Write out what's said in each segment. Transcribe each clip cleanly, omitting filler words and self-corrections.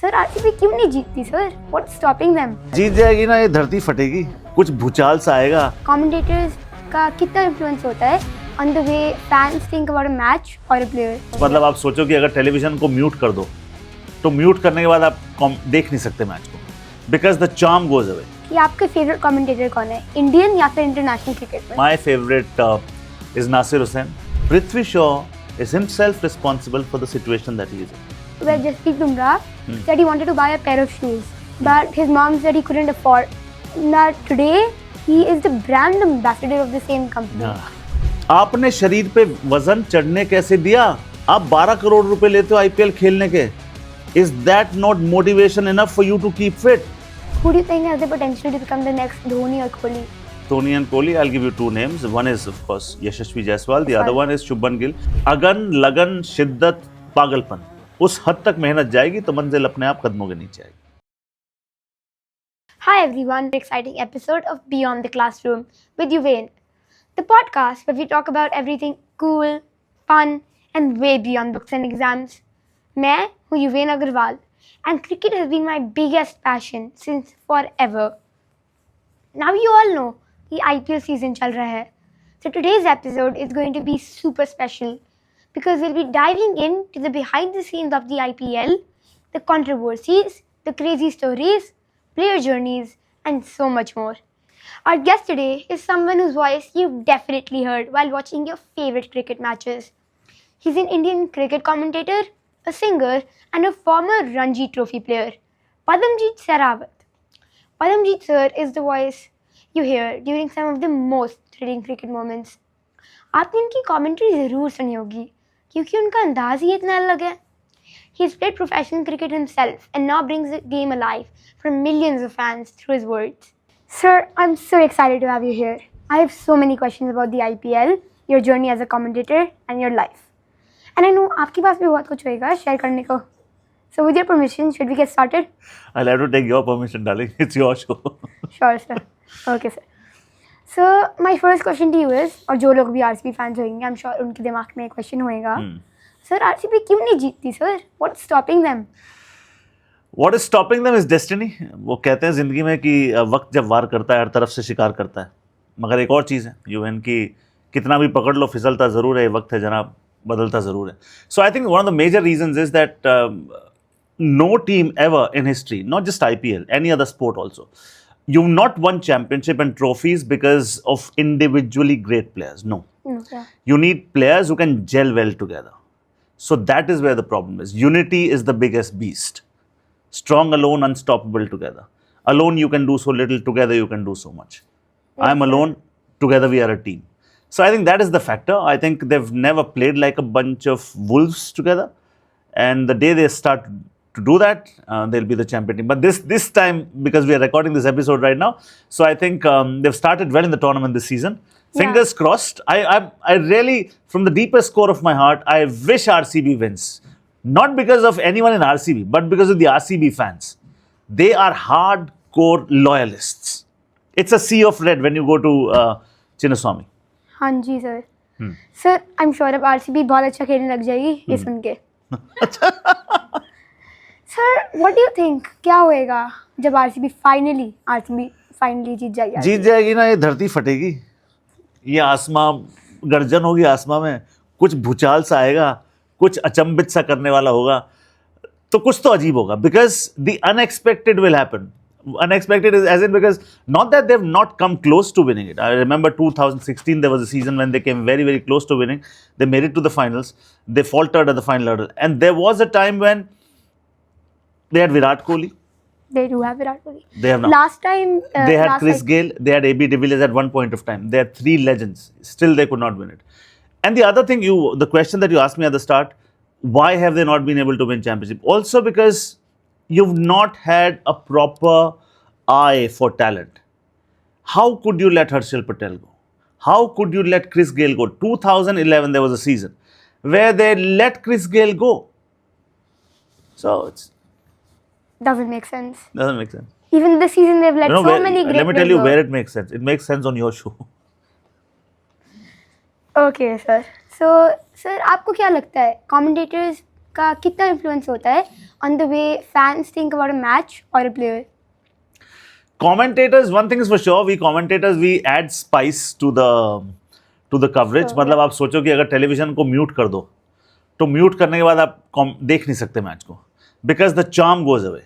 Sir RCB क्यों नहीं जीतती सर? What's stopping them? जीत जाएगी ना, ये धरती फटेगी, कुछ भूचाल सा आएगा। कमेंटेटर्स का कितना इन्फ्लुएंस होता है on the way fans think about a match और अ प्लेयर? मतलब आप सोचो कि अगर टेलीविजन को म्यूट कर दो तो म्यूट करने के बाद आप देख नहीं सकते मैच को, because the charm goes away. कि आपके फेवरेट कमेंटेटर कौन है, इंडियन या फिर इंटरनेशनल क्रिकेट में? My favourite is Nasser Hussain. Prithvi Shaw is himself responsible for the situation that he is in. Well, Jasprit Bumrah said he wanted to buy a pair of shoes, but his mom said he couldn't afford. Now today he is the brand ambassador of the same company. आपने शरीर पे वजन चढ़ने कैसे दिया? आप 12 करोड़ रुपए लेते हो आईपीएल खेलने के। Is that not motivation enough for you to keep fit? Who do you think has the potential to become the next Dhoni or Kohli? Dhoni and Kohli, I'll give you two names. One is of course Yashasvi Jaiswal, the other one is Shubman Gill. अगन, लगन, शिद्दत, पागलपन, उस हद तक मेहनत जाएगी तो मंजिल अपने आप कदमों के नीचे आएगी। Hi everyone, exciting episode of Beyond the Classroom with Yuvain, the podcast where we talk about everything cool, fun and way beyond books and exams. मैं हूँ Yuvain Agarwal and cricket has been my biggest passion since forever. Now you all know कि IPL season चल रहा है. So today's episode is going to be super special because we'll be diving into the behind the scenes of the IPL, the controversies, the crazy stories, player journeys, and so much more. Our guest today is someone whose voice you've definitely heard while watching your favorite cricket matches. He's an Indian cricket commentator, a singer, and a former Ranji Trophy player, Padamjeet Sehrawat. Padamjeet sir is the voice you hear during some of the most thrilling cricket moments. आपने उनकी commentary ज़रूर सुनी होगी क्योंकि उनका अंदाज़ ही इतना अलग है. He's played professional cricket himself and now brings the game alive for millions of fans through his words. Sir, I'm so excited to have you here. I have so many questions about the IPL, your journey as a commentator, and your life. And I know आपके पास भी बहुत कुछ होएगा share करने को. So with your permission, should we get started? I'll have to take your permission, darling. It's your show. Sure, sir. Okay, sir. So my first question to you is, और जो लोग भी RCB fans होंगे, I'm sure उनके दिमाग में एक question होएगा. Sir, RCB क्यों नहीं जीतती sir? What's stopping them? What is stopping them is destiny. वो कहते हैं जिंदगी में कि वक्त जब वार करता है हर तरफ से शिकार करता है, मगर एक और चीज़ है यूएन की, कितना भी पकड़ लो फिसलता ज़रूर है, वक्त है जनाब बदलता ज़रूर है. So I think one of the major reasons is that no team ever in history, not just IPL, any other sport also, you've not won championship and trophies because of individually great players. No. Yeah. You need players who can gel well together. So that is where the problem is. Unity is the biggest beast. Strong alone, unstoppable together. Alone you can do so little, together you can do so much. Yes, I'm alone, together we are a team. So I think that is the factor. I think they've never played like a bunch of wolves together. And the day they start to do that, they'll be the champion team. But this time, because we are recording this episode right now, so I think they've started well in the tournament this season. Fingers crossed. I really, from the deepest core of my heart, I wish RCB wins. Not because of anyone in RCB, but because of the RCB fans. They are hardcore loyalists. It's a sea of red when you go to Chinnaswamy. हाँ जी sir. Sir, I'm sure अब RCB बहुत अच्छा खेलने लग जाएगी ये सुन के. Sir, what do you think? क्या होएगा जब RCB finally जीत जाएगी? जीत जाएगी ना, ये धरती फटेगी, ये आसमां गर्जन होगी, आसमां में कुछ भूचाल सा आएगा, कुछ अचंभित सा करने वाला होगा, तो कुछ तो अजीब होगा. Because the unexpected will happen. Unexpected is as in because not that they've not come close to winning it. I remember 2016 there was a season when they came very very close to winning. They made it to the finals. They faltered at the final hurdle, and there was a time when they had Virat Kohli. They do have Virat Kohli. They have now. Last time they had Chris Gayle. They had AB de Villiers at one point of time. They had three legends. Still they could not win it. And the other thing, the question that you asked me at the start, why have they not been able to win championship? Also because you've not had a proper eye for talent. How could you let Harshal Patel go? How could you let Chris Gayle go? 2011 there was a season where they let Chris Gayle go. So it doesn't make sense. Doesn't make sense. Even this season they've let so many great Let me tell you go. where it makes sense. It makes sense on your show. Okay, sir. So, sir, आपको क्या लगता है? Commentators का कितना influence होता है on the way fans think about a match और a player? Commentators, one thing is for sure, we commentators we add spice to the coverage. Sure, मतलब आप सोचो कि अगर टेलीविजन को म्यूट कर दो तो म्यूट करने के बाद आप देख नहीं सकते मैच को, because the charm goes away,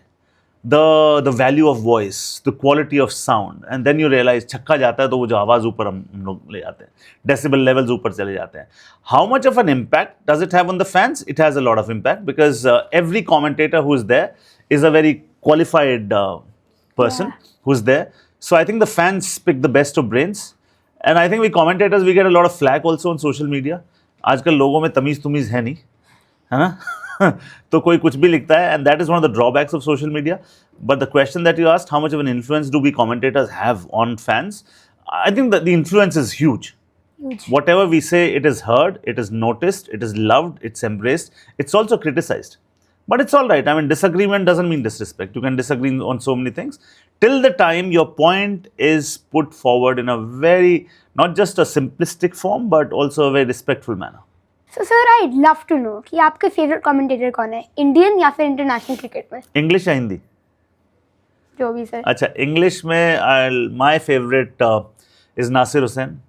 the value of voice, the quality of sound, and then you realise छक्का जाता है तो वो जो आवाज़ ऊपर हम लोग ले जाते हैं, डेसिबल लेवल्स ऊपर चले जाते हैं. How much of an impact does it have on the fans? It has a lot of impact because every commentator who is there is a very qualified person who's there. So I think the fans pick the best of brains, and I think we commentators we get a lot of flack also on social media. आजकल लोगों में तमीज़ तुमीज़ है नहीं, है ना? तो कोई कुछ भी लिखता है, and that is one of the drawbacks of social media. But the question that you asked, how much of an influence do we commentators have on fans? I think that the influence is huge. Huge. Whatever we say, it is heard, it is noticed, it is loved, it's embraced, it's also criticized. But it's all right. I mean, disagreement doesn't mean disrespect. You can disagree on so many things. Till the time your point is put forward in a very, not just a simplistic form, but also a very respectful manner. So sir, I'd love to know कि आपके favourite commentator कौन है, Indian या फिर international cricket में? English या हिंदी? जो भी सर. अच्छा, English में my favorite is Nasir Hussain,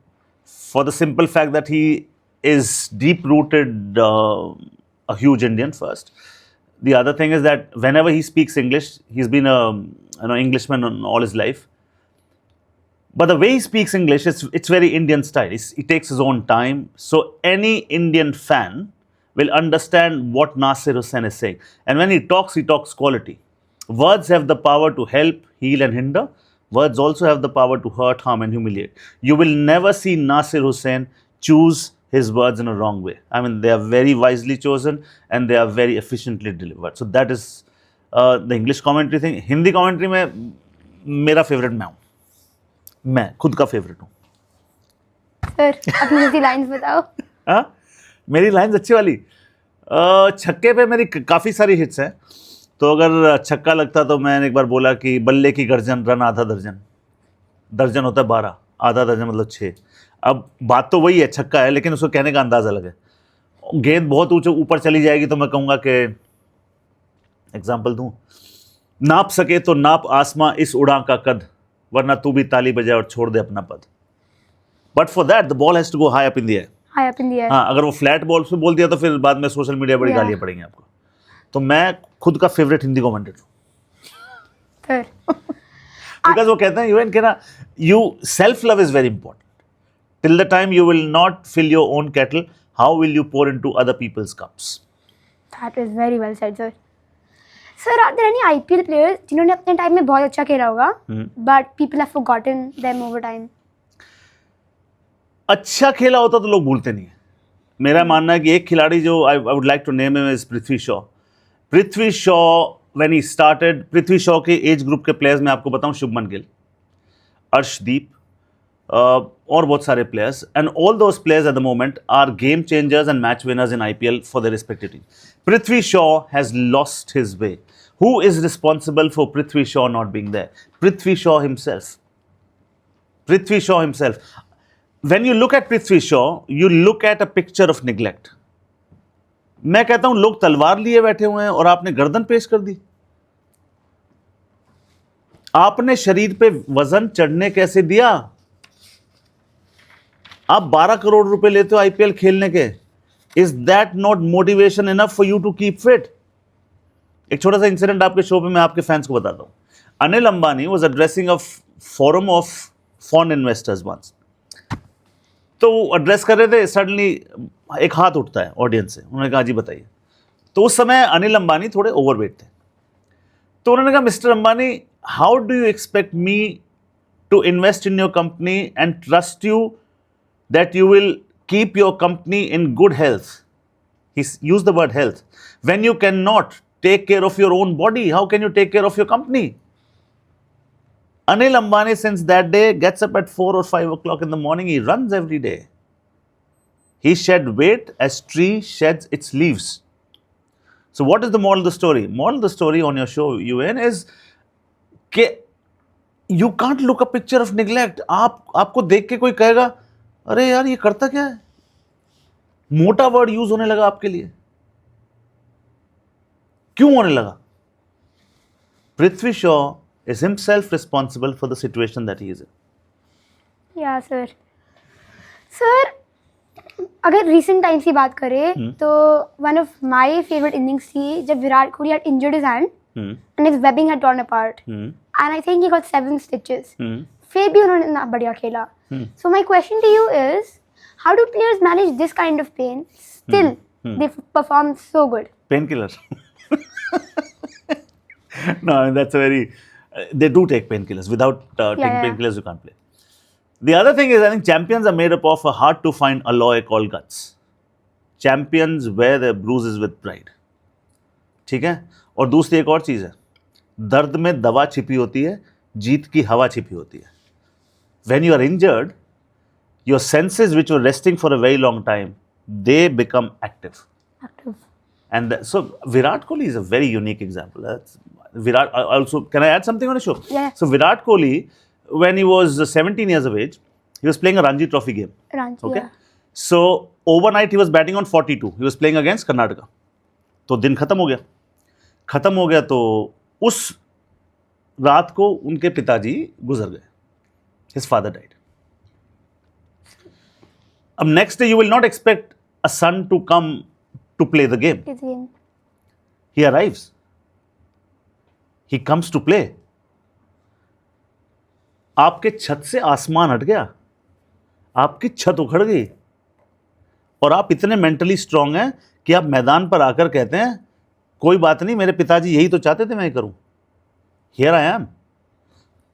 for the simple fact that he is deep-rooted, a huge Indian first. The other thing is that whenever he speaks English, he's been an Englishman all his life. But the way he speaks English, it's very Indian style. He takes his own time. So any Indian fan will understand what Nasir Hussain is saying. And when he talks quality. Words have the power to help, heal and hinder. Words also have the power to hurt, harm and humiliate. You will never see Nasir Hussain choose his words in a wrong way. I mean, they are very wisely chosen and they are very efficiently delivered. So that is the English commentary thing. Hindi commentary में मेरा favorite मैं खुद का favorite हूँ. Sir अपनी जैसी lines बताओ. हाँ, मेरी लाइंस अच्छी वाली. छक्के पे मेरी काफ़ी सारी हिट्स हैं. तो अगर छक्का लगता तो मैंने एक बार बोला कि बल्ले की गर्जन रन आधा दर्जन. दर्जन होता है 12, आधा दर्जन मतलब 6. अब बात तो वही है, छक्का है, लेकिन उसको कहने का अंदाज़ अलग है. गेंद बहुत ऊंचे ऊपर चली जाएगी तो मैं कहूँगा कि एग्जाम्पल दूँ, नाप सके तो नाप आसमां इस उड़ान का कद, वरना तू भी ताली बजाए और छोड़ दे अपना पद. But for that the ball has to go high up in the air. High up in the air. हाँ, अगर वो फ्लैट बॉल से बोल दिया तो फिर बाद में सोशल मीडिया बड़ी गालियाँ पड़ेंगी आपको. तो मैं खुद का फेवरेट हिंदी कमेंटेटर हूँ. बिकॉज वो कहते हैं इवन के ना, you self love is very important. Till the time you will not fill your own kettle, how will you pour into other people's cups? That is very well said, sir. Sir, are there any IPL players जिन्होंने अपने time में बहुत अच्छा खेला होगा, but people have forgotten them over time? अच्छा खेला होता तो लोग भूलते नहीं है. मेरा मानना है कि एक खिलाड़ी जो I would like to name him is Prithvi Shaw. Prithvi Shaw when he started, Prithvi Shaw के एज ग्रुप के प्लेयर्स मैं आपको बताऊं, शुभमन गिल, अर्शदीप, और बहुत सारे players, and all those players at the moment are game changers and match winners in IPL for the respective team. Prithvi Shaw has lost his way. Who is responsible for Prithvi Shaw not being there? Prithvi Shaw himself. Prithvi Shaw himself. When you look at Prithvi Shaw, you look at a picture of neglect. मैं कहता हूं लोग तलवार लिए बैठे हुए हैं और आपने गर्दन पेश कर दी. आपने शरीर पे वजन चढ़ने कैसे दिया? आप 12 करोड़ रुपए लेते हो IPL खेलने के. Is that not motivation enough for you to keep fit? एक छोटा सा इंसिडेंट आपके शो पे मैं आपके फैंस को बताता हूं. Anil Ambani was addressing a forum of foreign investors once. तो वो एड्रेस कर रहे थे, सडनली एक हाथ उठता है ऑडियंस से. उन्होंने कहा जी बताइए. तो उस समय अनिल अंबानी थोड़े ओवरवेट थे. तो उन्होंने कहा mister Ambani, how do you expect me to invest in your company and trust you that you will keep your company in good health? He used the word health. When you cannot take care of your own body, how can you take care of your company? Anil Ambani since that day gets up at 4 or 5 o'clock in the morning. He runs every day. He shed weight as tree sheds its leaves. So what is the moral of the story? Moral of the story on your show, UN, is कि you can't look a picture of neglect. आपको देख के कोई कहेगा अरे यार ये करता क्या है, मोटा वर्ड यूज होने लगा आपके लिए. क्यों होने लगा? पृथ्वी Shaw is himself responsible for the situation that he is in. या सर अगर recent times की बात करें तो one of my favorite innings थी जब Virat Kohli had injured his hand and his webbing had torn apart and I think he got 7 stitches. फिर भी उन्होंने इतना बढ़िया खेला. So my question to you is, how do players manage this kind of pain? Still, they perform so good. Painkiller. No, that's a very. They do take painkillers. Without taking painkillers, you can't play. The other thing is, I think champions are made up of a hard to find alloy called guts. Champions wear their bruises with pride. ठीक है? और दूसरी एक और चीज़ है, दर्द में दवा छिपी होती है, जीत की हवा छिपी होती है. When you are injured, your senses which were resting for a very long time, they become active. And so Virat Kohli is a very unique example. Virat also, can I add something on the show? Yeah. So Virat Kohli, when he was 17 years of age, he was playing a Ranji Trophy game. Ranji, okay. Yeah. So overnight he was batting on 42. He was playing against Karnataka. तो दिन खत्म हो गया तो उस रात को उनके पिताजी गुजर गए. His father died. Next day you will not expect a son to come to play the game. He arrives. He comes to play. आपके छत से आसमान हट गया, आपकी छत उखड़ गई और आप इतने मेंटली स्ट्रांग हैं कि आप मैदान पर आकर कहते हैं कोई बात नहीं, मेरे पिताजी यही तो चाहते थे मैं करूं. Here I am.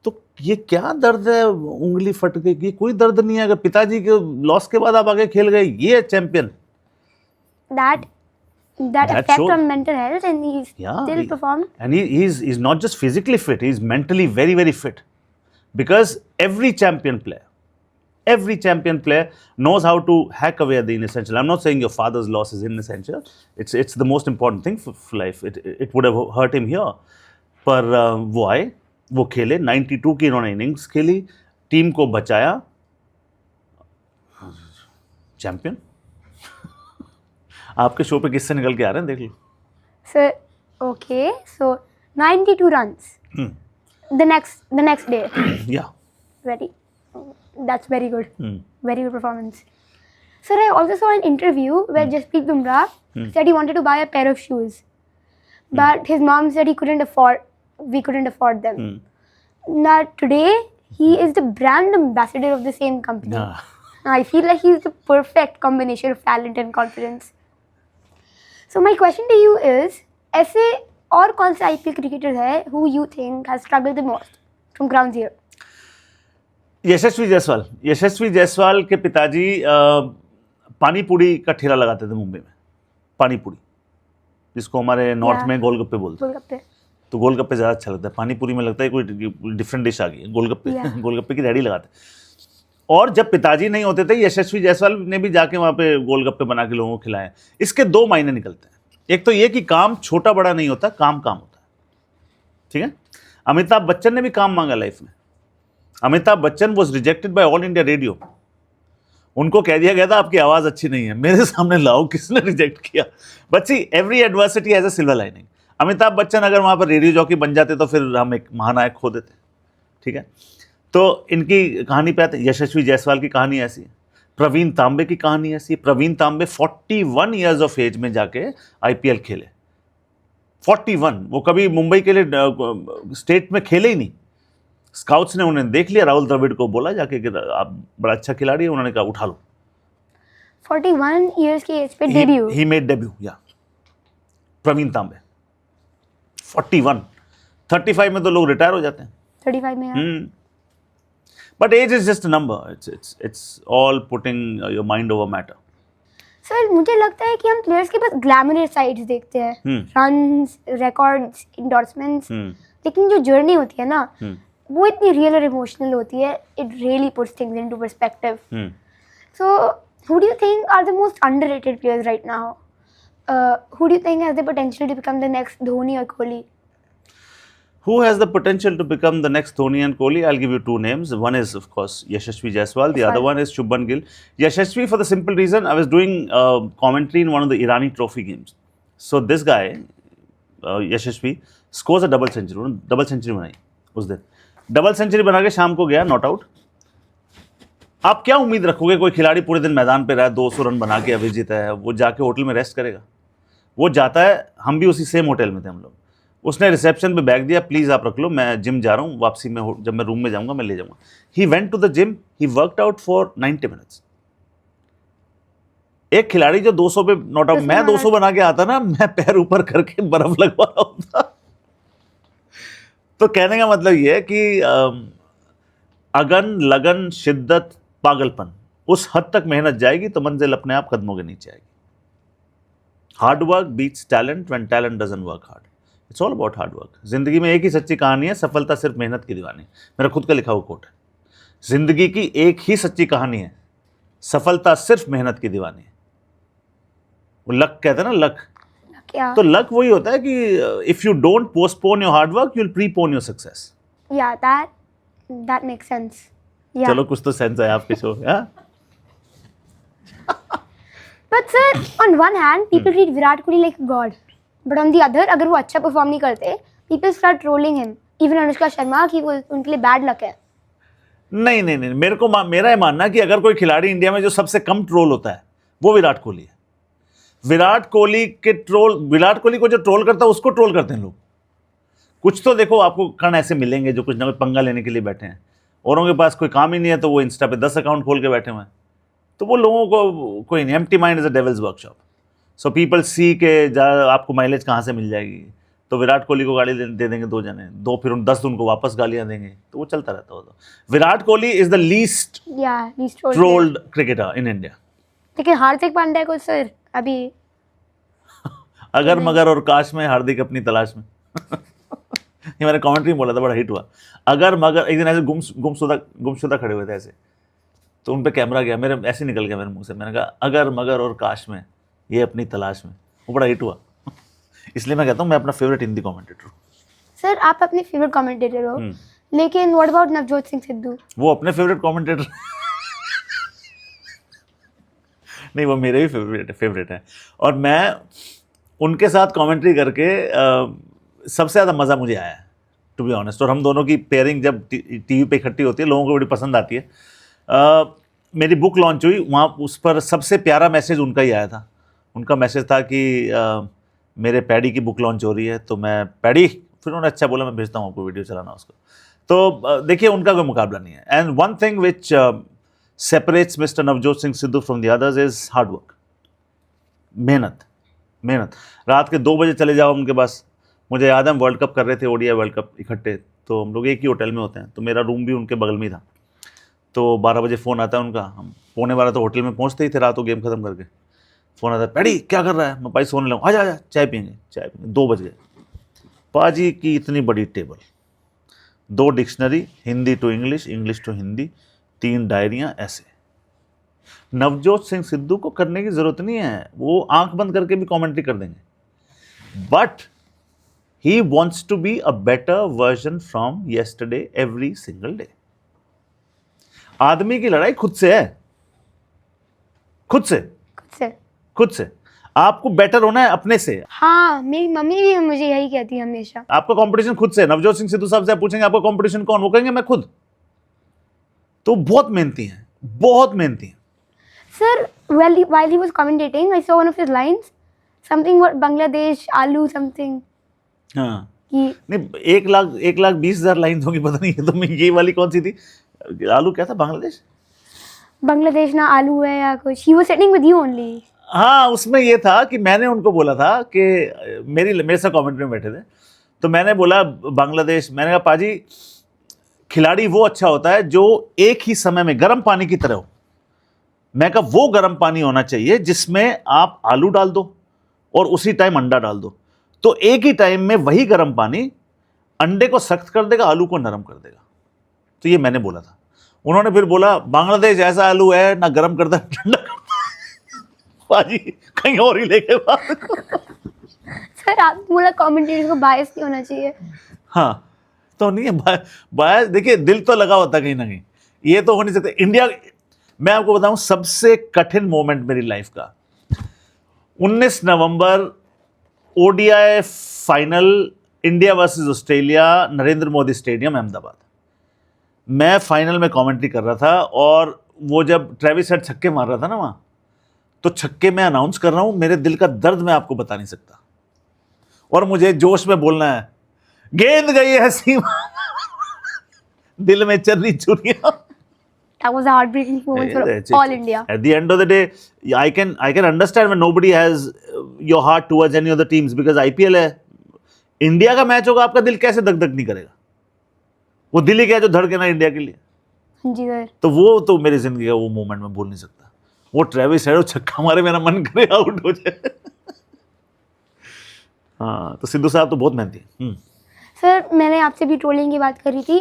तो ये क्या दर्द है, उंगली फट गई, ये कोई दर्द नहीं है. अगर पिताजी के लॉस के बाद आप आगे खेल गए, ये champion. That effect on mental health, and he's still performed. And he's not just physically fit, he's mentally very, very fit. Because every champion player knows how to hack away at the inessential. I'm not saying your father's loss is inessential. It's the most important thing for life. It would have hurt him here. पर वो आए, वो खेले, 92 की इन्होंने innings खेली, team को बचाया, चैंपियन. आपके शो पे किससे निकल के आ रहे हैं, देख लो. Sir, okay, so 92 runs. The next day. Yeah. That's very good. Very good performance. Sir, I also saw an interview where Jasprit Bumrah said he wanted to buy a pair of shoes, but his mom said we couldn't afford them. Now today he is the brand ambassador of the same company. I feel like he's the perfect combination of talent and confidence. So my question to you is, ऐसे और कौन से IPL cricketers है who you think has struggled the most from ground zero? यशस्वी जायसवाल के पिताजी पानी पूरी का ठेला लगाते थे मुंबई में. पानी पूरी, जिसको हमारे नॉर्थ में गोलगप्पे बोलते हैं. तो गोलगप्पे ज़्यादा अच्छा लगता है. पानी पूरी में लगता है कोई डिफरेंट डिश आ गई है. गोलगप्पे की रेडी लगाते. और जब पिताजी नहीं होते थे, यशस्वी जायसवाल ने भी जाके वहाँ पे गोलगप्पे बना के लोगों को खिलाए. इसके दो मायने निकलते हैं. एक तो ये कि काम छोटा बड़ा नहीं होता, काम होता है. ठीक है. अमिताभ बच्चन ने भी काम मांगा लाइफ में. Amitabh Bachchan was rejected by all India radio. उनको कह दिया गया था आपकी आवाज़ अच्छी नहीं है. मेरे सामने लाओ, किसने रिजेक्ट किया. But see, every adversity has a silver lining. Amitabh Bachchan अगर वहाँ पर रेडियो जॉकी बन जाते तो फिर हम एक महानायक खो देते. ठीक है. तो इनकी कहानी पे आते. यशस्वी जायसवाल की कहानी ऐसी है. प्रवीण तांबे की कहानी ऐसी है. प्रवीण तांबे 41 ईयर्स ऑफ एज में जाके IPL खेले. 41. वो कभी मुंबई के लिए स्टेट में खेले ही नहीं. स्काउट्स ने उन्हें देख लिया, राहुल द्रविड़ को बोला जाके कि आप बड़ा अच्छा खिलाड़ी है, उन्होंने कहा उठा लो. 41 ईयर्स की एज पे डेब्यू. He made debut. या प्रवीण तांबे 41. 35 में तो लोग रिटायर हो जाते हैं. 35 में. But age is just a number. It's all putting your mind over matter. Sir मुझे लगता है कि हम प्लेयर्स के पास ग्लैमरस साइड्स देखते हैं, रन्स, रिकॉर्ड्स, इंडोर्समेंट्स, लेकिन जो जर्नी होती है ना, वो इतनी रियल और इमोशनल होती है. It really puts things into perspective. So who do you think are the most underrated players right now? Who do you think has the potential to become the next Dhoni or Kohli? Who has the potential to become the next Dhoni and Kohli? I'll give you two names. One is, of course, Yashasvi Jaiswal. The other one is Shubman Gill. Yashasvi, for the simple reason, I was doing commentary in one of the Irani Trophy games. So this guy, Yashasvi scores a double century, उन्होंने double century बनाई उस दिन, double century बना के शाम को गया not out. आप क्या उम्मीद रखोगे कोई खिलाड़ी पूरे दिन मैदान पे रहा, 200 रन बना के अविजित है, वो जाके होटल में रेस्ट करेगा? वो जाता है, हम भी उसी सेम होटल में थे हम लोग, उसने रिसेप्शन पे बैग दिया, प्लीज़ आप रख लो, मैं जिम जा रहा हूँ, वापसी में जब मैं रूम में जाऊँगा मैं ले जाऊँगा। He went to the gym, he worked out for 90 minutes. एक खिलाड़ी जो 200 पे नॉट आउट, मैं 200 बना के आता ना, मैं पैर ऊपर करके बर्फ लगवा रहा होता। तो कहने का मतलब ये है कि अगन, लगन, शिद्दत, पागलपन, उस हद तक मेहनत जाएगी तो मंजिल अपने आप कदमों के नीचे आएगी। Hard work beats talent when talent doesn't work hard. It's all about hard work. जिंदगी में एक ही सच्ची कहानी है, सफलता सिर्फ मेहनत की दीवानी। मेरा खुद का लिखा हुआ कोट है, जिंदगी की एक ही सच्ची कहानी है, सफलता सिर्फ मेहनत की दीवानी है। वो लक कहते हैं ना, लक, तो लक वही होता है कि if you don't postpone your hard work, you will prepone your success. या दैट मेक्स सेंस। चलो कुछ तो सेंस है आपके शो में। But sir, on one hand, people treat Virat Kohli like a god. But on the other, अगर वो अच्छा परफॉर्म नहीं करते, people start trolling him. Even Anushka Sharma की वो उनके लिए बैड लक है। नहीं, मेरा ये मानना कि अगर कोई खिलाड़ी इंडिया में जो सबसे कम ट्रोल होता है वो विराट कोहली है। विराट कोहली को जो ट्रोल करता है उसको ट्रोल करते हैं लोग। कुछ तो देखो आपको कण ऐसे मिलेंगे जो कुछ ना कुछ पंगा लेने के लिए बैठे हैं, औरों के पास कोई काम ही नहीं है तो वो इंस्टा पे 10 अकाउंट खोल के बैठे हुए हैं। तो वो लोगों को कोई नहीं, empty mind is a devils workshop. So people see के आपको माइलेज कहाँ से मिल जाएगी, तो विराट कोहली को गाली दे देंगे 2 जने, 2 फिर 10 उनको वापस गालियां देंगे, तो वो चलता रहता होगा। Virat Kohli is the least trolled cricketer in India. लेकिन हार्दिक पांड्या को सर अभी अगर मगर और काश में हार्दिक अपनी तलाश में ये मैंने कमेंट्री में बोला था, बड़ा हिट हुआ। अगर मगर, एक दिन ऐसे गुमशुदा खड़े हुए थे ऐसे, तो उन पे कैमरा गया, मेरे ऐसे निकल गया मेरे मुंह से, मैंने कहा अगर मगर और काश में ये अपनी तलाश में, वो बड़ा हिट हुआ। इसलिए मैं कहता हूँ मैं अपना फेवरेट हिंदी कमेंटेटर हूँ। सर आप अपने फेवरेट कमेंटेटर हो, लेकिन व्हाट अबाउट नवजोत सिंह सिद्धू? वो अपने फेवरेट कमेंटेटर नहीं, वो मेरे भी फेवरेट है। और मैं उनके साथ कमेंट्री करके सबसे ज़्यादा मज़ा मुझे आया है, टू बी ऑनेस्ट। और हम दोनों की पेयरिंग जब टीवी पे इकट्ठी होती है, लोगों को बड़ी पसंद आती है। मेरी बुक लॉन्च हुई वहाँ, उस पर सबसे प्यारा मैसेज उनका ही आया था। उनका मैसेज था कि मेरे पैडी की बुक लॉन्च हो रही है, तो मैं पैडी, फिर उन्होंने अच्छा बोला मैं भेजता हूँ आपको वीडियो चलाना उसको। तो देखिए उनका कोई मुकाबला नहीं है। And one thing which separates mister Navjot Singh Sidhu from the others is hard work, मेहनत। रात के 2 बजे चले जाओ उनके पास। मुझे याद है हम वर्ल्ड कप कर रहे थे, ओडीआई वर्ल्ड कप इकट्ठे, तो हम लोग एक ही होटल में होते हैं, तो मेरा रूम भी उनके बगल में था। तो 12 बजे फ़ोन आता है उनका, हम 11:45 तो होटल में पहुंचते ही थे रात को गेम खत्म करके। फ़ोन आता है, पैडी क्या कर रहा है? मैं भाई सोने लगा, आजा चाय पियेंगे। 2 बज गए। पाजी की इतनी बड़ी table, 2 dictionary, Hindi to English, English to Hindi, 3 डायरियाँ, ऐसे। नवजोत सिंह सिद्धू को करने की ज़रूरत नहीं है, वो आंख बंद करके भी कमेंट्री कर देंगे। But he wants to be a better version from yesterday every single day. आदमी की लड़ाई खुद से है, खुद से। आपको बेटर होना है अपने से। हाँ, मेरी मम्मी भी मुझे यही कहती है हमेशा। आपका कंपटीशन खुद से। नवजोत सिंह सिद्धू साहब से पूछेंगे आपका कंपटीशन कौन, वो कहेंगे मैं खुद। तो बहुत मेहनती हैं, बहुत मेहनती हैं। Sir, while he was commentating, I saw one of his lines, something about Bangladesh, आलू something. हाँ, नहीं 1,20,000 लाइन होगी, पता नहीं है। तो मैं ये वाली कौन सी थी? आलू क्या था? बांग्लादेश ना आलू है या कुछ। He was sitting with you only. हाँ, उसमें ये था कि मैंने उनको बोला था कि मेरे साथ कमेंट में बैठे थे, तो मैंने बोला बांग्लादेश, मैंने कहा पाजी खिलाड़ी वो अच्छा होता है जो एक ही समय में गर्म पानी की तरह हो। मैं कहा वो गर्म पानी होना चाहिए जिसमें आप आलू डाल दो और उसी टाइम अंडा डाल दो, तो एक ही टाइम में वही गर्म पानी अंडे को सख्त कर देगा, आलू को नरम कर देगा। तो ये मैंने बोला था। उन्होंने फिर बोला बांग्लादेश ऐसा आलू है, ना गर्म करता ठंडा करता। पाजी कहीं और ही लेके सर आप बोला कमेंटेटर्स को बायस नहीं होना चाहिए। हाँ, तो नहीं है बायस। देखिए दिल तो लगा होता कहीं ना कहीं, ये तो हो नहीं सकता। इंडिया, मैं आपको बताऊं सबसे कठिन मोमेंट मेरी लाइफ का 19 नवंबर ODI final India versus Australia, Narendra Modi stadium, Ahmedabad. मैं फाइनल में कमेंट्री कर रहा था और वो जब ट्रेविस हेड छक्के मार रहा था ना वहां, तो छक्के मैं अनाउंस कर रहा हूं, मेरे दिल का दर्द मैं आपको बता नहीं सकता। और मुझे जोश में बोलना है, गेंद गई है सीमा दिल में चर्री चुरिया। That was a heartbreaking moment for all India. At the end of the day, I can understand when nobody has your heart towards any of the teams because IPL है। इंडिया का मैच होगा, आपका दिल कैसे धक धक नहीं करेगा? वो दिल ही क्या जो धड़के ना इंडिया के लिए। जी सर। तो वो तो मेरी जिंदगी का वो मोमेंट मैं भूल नहीं सकता। वो ट्रेविस हेड छक्का मारे, मेरा मन करे आउट हो जाए। हाँ, तो सिद्धू साहब तो बहुत मेहनती हैं। सर, मैंने आपसे भी ट्रोलिंग की बात करी थी।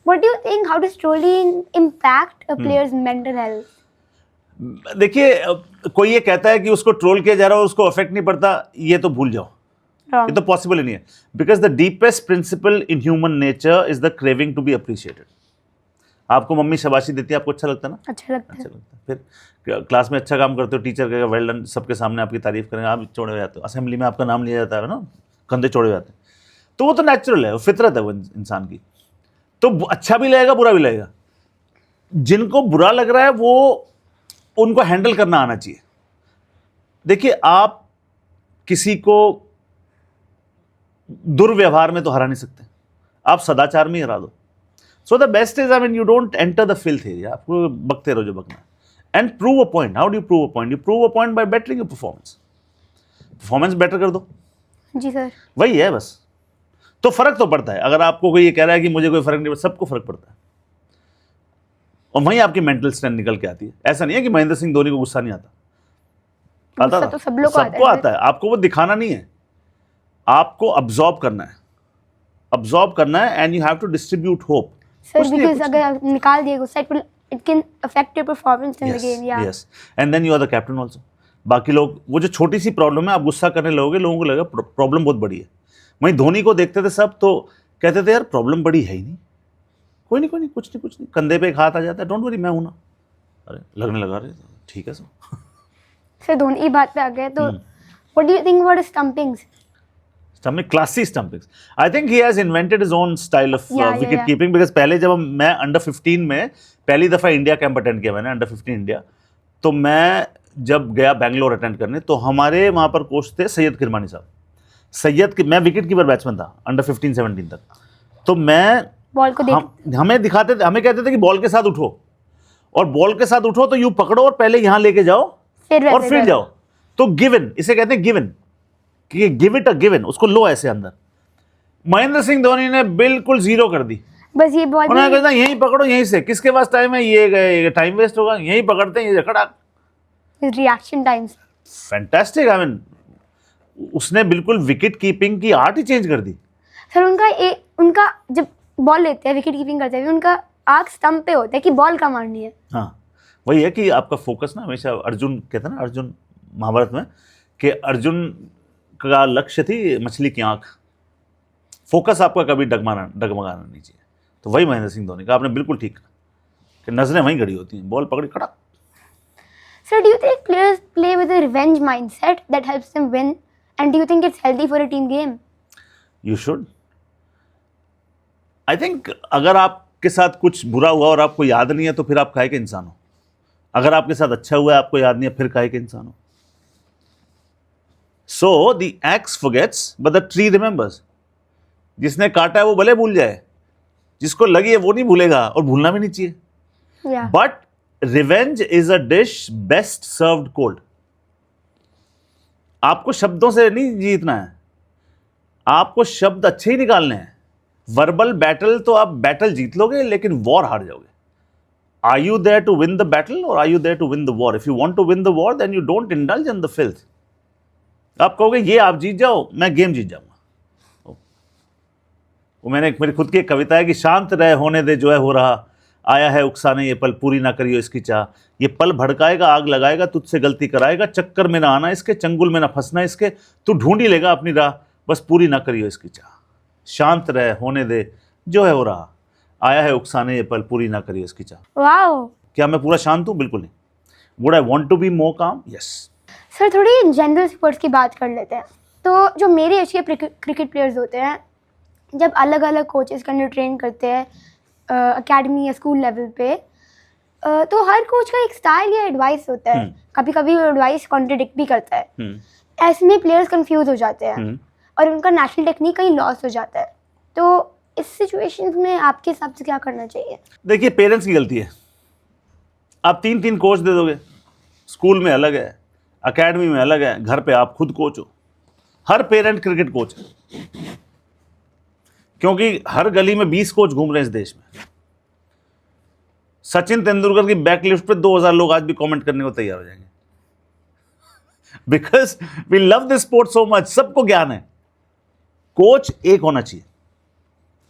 What do you think? How does trolling impact a player's mental health? देखिए, कोई ये कहता है कि उसको ट्रोल किया जा रहा है और उसको अफेक्ट नहीं पड़ता, ये तो भूल जाओ। Wrong. ये तो पॉसिबल ही नहीं है। Because the deepest principle in human nature is the craving to be appreciated. आपको मम्मी शाबाशी देती है, आपको अच्छा लगता है ना? अच्छा लगता है। अच्छा लगता है। फिर क्लास में अच्छा काम करते हो, टीचर कहेगा वेल डन, सबके सामने आपकी तारीफ करेंगे, आप चौड़े हो जाते हो, असेंबली में आपका नाम लिया जाता है ना, कंधे चौड़े हो जाते हैं। तो वो तो नेचुरल है, वो फितरत है वो इंसान की। तो अच्छा भी लगेगा, बुरा भी लगेगा। जिनको बुरा लग रहा है वो उनको हैंडल करना आना चाहिए। देखिए, आप किसी को दुर्व्यवहार में तो हरा नहीं सकते, आप सदाचार में ही हरा दो। So the best is, I mean, you don't enter the filth area, आपको बकते रहो जो बकना है, and prove a point. How do you prove a point? You prove a point by bettering your performance better कर दो। जी sir. वही है बस। तो फर्क तो पड़ता है। अगर आपको कोई ये कह रहा है कि मुझे कोई फर्क नहीं पड़ता, सबको फर्क पड़ता है, और वहीं आपकी मेंटल स्ट्रेंथ निकल के आती है। ऐसा नहीं है कि महेंद्र सिंह धोनी को गुस्सा नहीं आता, आता गुस्सा तो सब लोग को सबको आता है। आपको वो दिखाना नहीं है, आपको अब्सॉर्ब करना है, and you have to distribute hope. Sir, because अगर आप निकाल दिए गुस्सा, it can affect your performance in the game. या yes, and then you are the captain also. बाकी लोग, वो जो छोटी सी प्रॉब्लम है, आप गुस्सा करने लगोगे, लोगों को लगेगा प्रॉब्लम बहुत बड़ी है। वहीं धोनी को देखते थे सब, तो कहते थे यार प्रॉब्लम बड़ी है ही नहीं, कोई नहीं, कुछ नहीं, कंधे पे एक हाथ आ जाता है, डोंट वरी, मैं हूं ना। अरे लगने लगा, रहे ठीक है सर, धोनी की बात पे आ गए तो what do you think about stumpings? Classy stumpings. I think he has invented his own style of wicket keeping. Because पहले जब मैं अंडर 15 में पहली दफ़ा इंडिया कैंप अटेंड किया, मैंने अंडर 15 इंडिया, तो मैं जब गया बैंगलोर अटेंड करने, तो हमारे वहाँ पर कोच थे सैयद किरमानी साहब। मैं विकेट कीपर बैट्समैन था अंडर 15-17 तक। तो मैं बॉल को हमें दिखाते थे, हमें कहते थे कि बॉल के साथ उठो, और बॉल के साथ उठो तो यूं पकड़ो और पहले यहां लेके जाओ और फिर जाओ। तो गिवन, इसे कहते हैं गिवन, कि गिव इट अ गिवन, उसको लो ऐसे अंदर। महेंद्र सिंह धोनी ने बिल्कुल जीरो कर दी। बस ये बॉल उन्होंने कहता यहीं पकड़ो, यहीं से, किसके पास टाइम है, ये गए, टाइम वेस्ट होगा, यहीं पकड़ते हैं, ये खड़ा। Reaction times fantastic. I mean, उसने बिल्कुल विकेट कीपिंग की आर्ट ही चेंज कर दी। सर, उनका जब बॉल लेते हैं, विकेट कीपिंग करते हैं, उनका आंख स्टंप पे होता है कि बॉल कहाँ मारनी है। हाँ, वही है कि आपका फोकस ना हमेशा, अर्जुन कहते हैं ना, अर्जुन महाभारत में, कि अर्जुन का लक्ष्य थी मछली की आंख। फोकस आपका कभी डगमगाना नहीं चाहिए। तो वही महेंद्र सिंह धोनी का आपने बिल्कुल ठीक कहा कि नजरें वहीं खड़ी होती हैं, बॉल पकड़ी खड़ा। Sir, do you think players play with a revenge mindset that helps them win? And do you think it's healthy for a team game? You should. I think अगर आपके साथ कुछ बुरा हुआ और आपको याद नहीं है, तो फिर आप काहे के इंसान हो। अगर आपके साथ अच्छा हुआ है, आपको याद नहीं है, फिर काहे के इंसान हो। So the axe forgets, but the tree remembers. जिसने काटा है वो भले भूल जाए, जिसको लगी है वो नहीं भूलेगा, और भूलना भी नहीं चाहिए। Yeah. But revenge is a dish best served cold. आपको शब्दों से नहीं जीतना है, आपको शब्द अच्छे ही निकालने हैं। वर्बल बैटल तो आप बैटल जीत लोगे, लेकिन वॉर हार जाओगे। Are you there to win the battle or are you there to win the war? If you want to win the war, then you don't indulge in the filth. आप कहोगे ये आप जीत जाओ, मैं गेम जीत जाऊंगा। वो मेरी खुद की एक कविता है कि शांत रहे होने दे जो है हो रहा, आया है उकसाने ये पल, पूरी ना करियो इसकी चाह। ये पल भड़काएगा, आग लगाएगा, तुझसे गलती कराएगा, चक्कर में ना आना इसके, चंगुल में ना फंसना इसके, तू ढूंढ ही लेगा अपनी राह, बस पूरी ना करियो इसकी चाह। शांत रहे होने दे जो है हो रहा, आया है उकसाने ये पल, पूरी ना करियो इसकी चाह। Wow. क्या मैं पूरा शांत हूँ? बिल्कुल नहीं। Would I want to be more calm? Yes. Sir, थोड़ी जनरल स्पोर्ट्स की बात कर लेते हैं। तो जो मेरे एज के क्रिकेट प्लेयर्स होते हैं, जब अलग अलग कोचेस के अंडर ट्रेन करते हैं एकेडमी या स्कूल लेवल पे, तो हर कोच का एक स्टाइल या एडवाइस होता है. कभी कभी वो एडवाइस कॉन्ट्रडिक्ट भी करता है. ऐसे में प्लेयर्स कंफ्यूज हो जाते हैं और उनका नेशनल टेक्निक कहीं लॉस हो जाता है. तो इस सिचुएशन में आपके हिसाब से क्या करना चाहिए? देखिए, पेरेंट्स की गलती है. आप 3 कोच दे दोगे. स्कूल में अलग है, एकेडमी में अलग है, घर पे आप खुद कोच हो. हर पेरेंट क्रिकेट कोच है, क्योंकि हर गली में 20 कोच घूम रहे हैं इस देश में. सचिन तेंदुलकर की बैकलिफ्ट पे 2000 लोग आज भी कमेंट करने को तैयार हो जाएंगे, because we love this sport so much. सबको ज्ञान है. कोच एक होना चाहिए.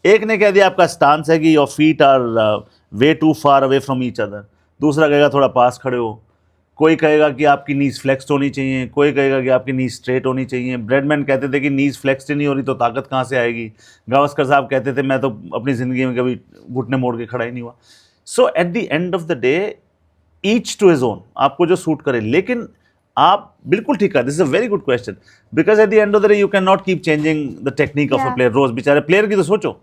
एक ने कह दिया आपका स्टांस है कि your feet are way too far away from each other. दूसरा कहेगा थोड़ा पास खड़े हो. कोई कहेगा कि आपकी नीज फ्लेक्स्ड होनी चाहिए. कोई कहेगा कि आपकी नीज स्ट्रेट होनी चाहिए. ब्रेडमैन कहते थे कि नीज फ्लेक्स्ड नहीं हो रही तो ताकत कहाँ से आएगी. गावस्कर साहब कहते थे मैं तो अपनी ज़िंदगी में कभी घुटने मोड़ के खड़ा ही नहीं हुआ. So at the end of the day each to his own, आपको जो सूट करे. लेकिन आप बिल्कुल ठीक है. This is a very good question, because at the end of the day you can not keep changing the technique of a player रोज. बेचारे प्लेयर की तो सोचो.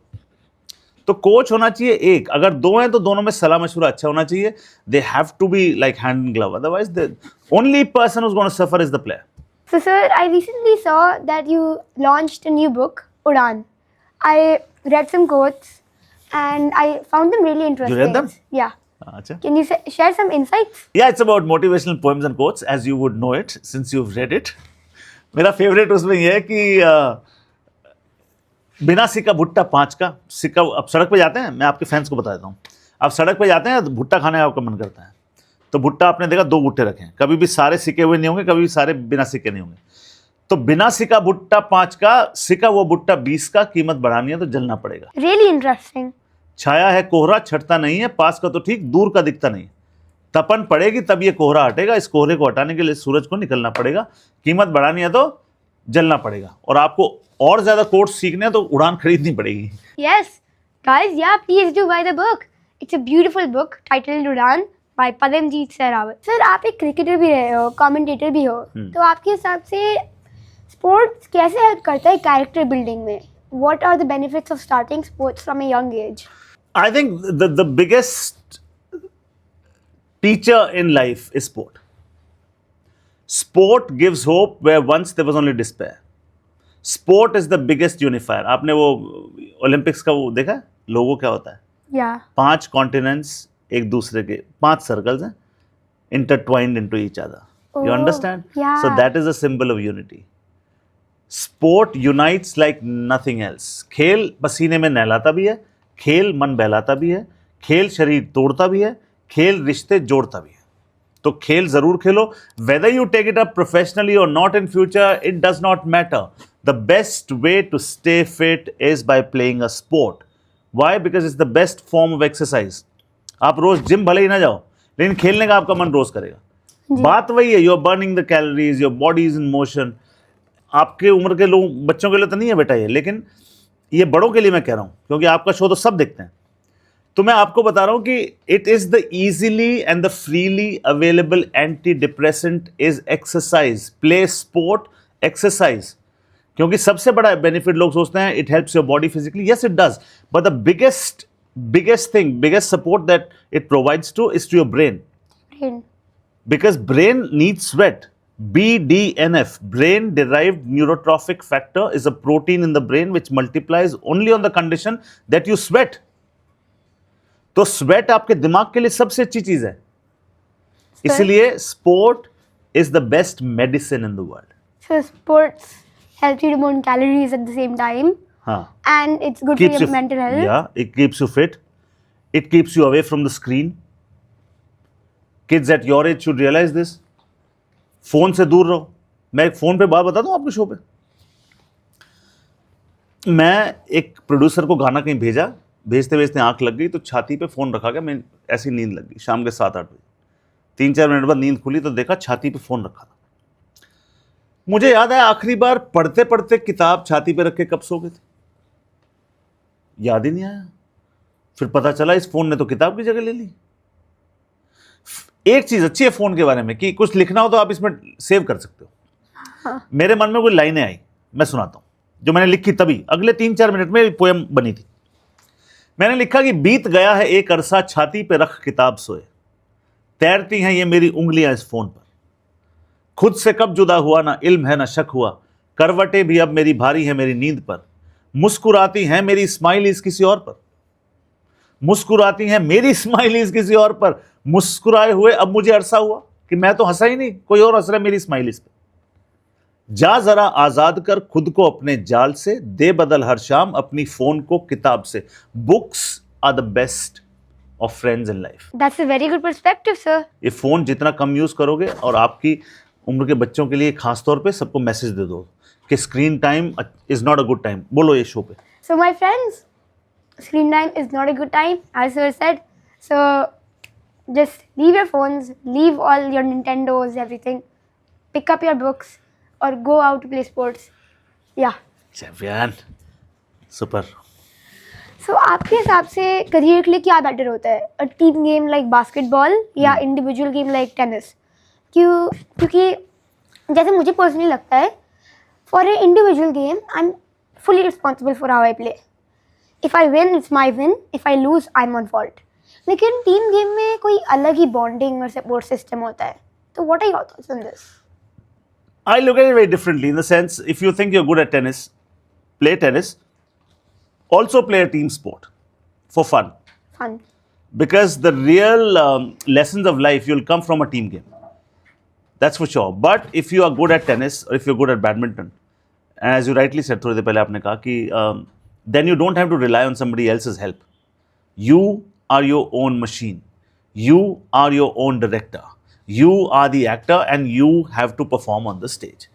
तो कोच होना चाहिए एक. अगर दो हैं तो दोनों में सलाह मशवरा अच्छा होना चाहिए. They have to be like hand in glove, otherwise the only person who's going to suffer is the player. So sir, I recently saw that you launched a new book, Udan. I read some quotes and I found them really interesting. You read them? Yeah. Acha. Can you share some insights? Yeah, it's about motivational poems and quotes, as you would know it since you've read it. मेरा favourite उसमें यह है कि बिना सिक्का भुट्टा 5 का सिक्का. अब सड़क पे जाते हैं, मैं आपके फैंस को बता देता हूँ. आप सड़क पे जाते हैं तो भुट्टा खाने का आपका मन करता है, तो भुट्टा आपने देखा 2 भुट्टे रखे हैं. कभी भी सारे सिक्के हुए नहीं होंगे, कभी भी सारे बिना सिक्के नहीं होंगे. तो बिना सिक्का भुट्टा 5 का, सिक्का वो भुट्टा 20 का. कीमत बढ़ानी है तो जलना पड़ेगा. Really interesting. छाया है कोहरा छटता नहीं है, पास का तो ठीक दूर का दिखता नहीं. तपन पड़ेगी तब ये कोहरा हटेगा. इस कोहरे को हटाने के लिए सूरज को निकलना पड़ेगा. कीमत बढ़ानी है तो जलना पड़ेगा. और आपको और ज्यादा कोर्स सीखने हैं तो उड़ान खरीदनी पड़ेगी. Yes, guys, yeah, please do buy the book. It's a beautiful book titled Udan by Padamjeet Sehrawat. Sir, आप एक क्रिकेटर भी रहे हो, कमेंटेटर भी हो, तो आपके हिसाब से स्पोर्ट्स कैसे हेल्प करता है कैरेक्टर बिल्डिंग में? What are the benefits of starting sports from a young age? I think the biggest teacher in life is sport. Sport gives hope where once there was only despair. Sport is the biggest unifier. आपने वो Olympics का वो देखा, लोगो क्या होता है? Yeah. 5 continents एक दूसरे के 5 सर्कल्स हैं, intertwined into each other. You understand? Yeah. So that is a symbol of unity. Sport unites like nothing else. खेल पसीने में नहलाता भी है, खेल मन बहलाता भी है, खेल शरीर तोड़ता भी है, खेल रिश्ते जोड़ता भी है. तो खेल जरूर खेलो. Whether you take it up professionally or not in future, it does not matter. The best way to stay fit is by playing a sport. Why? Because it's the best form of exercise. आप रोज gym भले ही ना जाओ, लेकिन खेलने का आपका मन रोज करेगा. बात वही है, you are burning the calories, your body is in motion. आपके उम्र के लोग, बच्चों के लिए तो नहीं है बेटा ये, लेकिन ये बड़ों के लिए मैं कह रहा हूँ, क्योंकि आपका शो तो सब देखते हैं. तो मैं आपको बता रहा हूँ कि it is the easily and the freely available anti depressant is exercise. Play sport, exercise. क्योंकि सबसे बड़ा बेनिफिट लोग सोचते हैं it helps your body physically. Yes it does, but the biggest thing, biggest support that it provides to is to your brain. Because brain needs sweat. BDNF, brain derived neurotrophic factor, is a protein in the brain which multiplies only on the condition that you sweat. तो sweat आपके दिमाग के लिए सबसे अच्छी चीज है. इसलिए sport is the best medicine in the world. So sports help you to burn calories at the same time. And it's good for your mental health. Yeah, it keeps you fit. It keeps you away from the screen. Kids at your age should realize this. Phone से दूर रहो. मैं एक phone पे बात बता दूं आपके शो पे. मैं एक प्रोड्यूसर को गाना कहीं भेजा, भेजते भेजते आंख लग गई तो छाती पे फोन रखा गया. मैं ऐसी नींद लग गई शाम के 7-8 बजे. 3-4 मिनट बाद नींद खुली तो देखा छाती पे फोन रखा था. मुझे याद है आखिरी बार पढ़ते पढ़ते किताब छाती पे रख के कब सो गए थे, याद ही नहीं आया. फिर पता चला इस फोन ने तो किताब की जगह ले ली. एक चीज अच्छी है फोन के बारे में कि कुछ लिखना हो तो आप इसमें सेव कर सकते हो. मेरे मन में कोई लाइनें आई, मैं सुनाता हूँ, जो मैंने लिखी तभी अगले 3-4 मिनट में पोएम बनी थी। मैंने लिखा कि बीत गया है एक अरसा, छाती पे रख किताब सोए, तैरती हैं ये मेरी उंगलियां इस फोन पर, खुद से कब जुदा हुआ ना इल्म है ना शक हुआ, करवटें भी अब मेरी भारी है मेरी नींद पर, मुस्कुराती हैं मेरी स्माइलीज किसी और पर, मुस्कुराती हैं मेरी स्माइलीज किसी और पर, मुस्कुराए हुए अब मुझे अरसा हुआ कि मैं तो हंसा ही नहीं, कोई और हंस रहा है मेरी स्माइलीज पे। जा जरा आजाद कर खुद को अपने जाल से, दे बदल हर शाम अपनी फोन को किताब से। Books are the best of friends in life. That's a very good perspective, sir. ये फोन जितना कम यूज करोगे, और आपकी उम्र के बच्चों के लिए खास तौर पे सबको मैसेज दे दो कि screen time is not a good time, बोलो ये शो पे। So my friends, screen time is not a good time, as sir said. So just leave your phones, leave all your Nintendos, everything. Pick up your books or go out to play sports. Yeah. Champion, super. So आपके हिसाब से career के लिए क्या better होता है? A team game like basketball या individual game like tennis? क्योंकि जैसे मुझे पर्सनली लगता है, for an individual game I'm fully responsible for how I play. If I win, it's my win. If I lose, I'm on fault. लेकिन team game में कोई अलग ही बॉन्डिंग और सपोर्ट सिस्टम होता है. तो what are your thoughts on this? I look at it very differently, in the sense, if you think you're good at tennis, play tennis. Also play a team sport for fun. Fun. Because the real lessons of life you'll come from a team game. That's for sure. But if you are good at tennis or if you're good at badminton, and as you rightly said, थोड़ी देर पहले आपने कहा कि then you don't have to rely on somebody else's help. You are your own machine. You are your own director. You are the actor and you have to perform on the stage.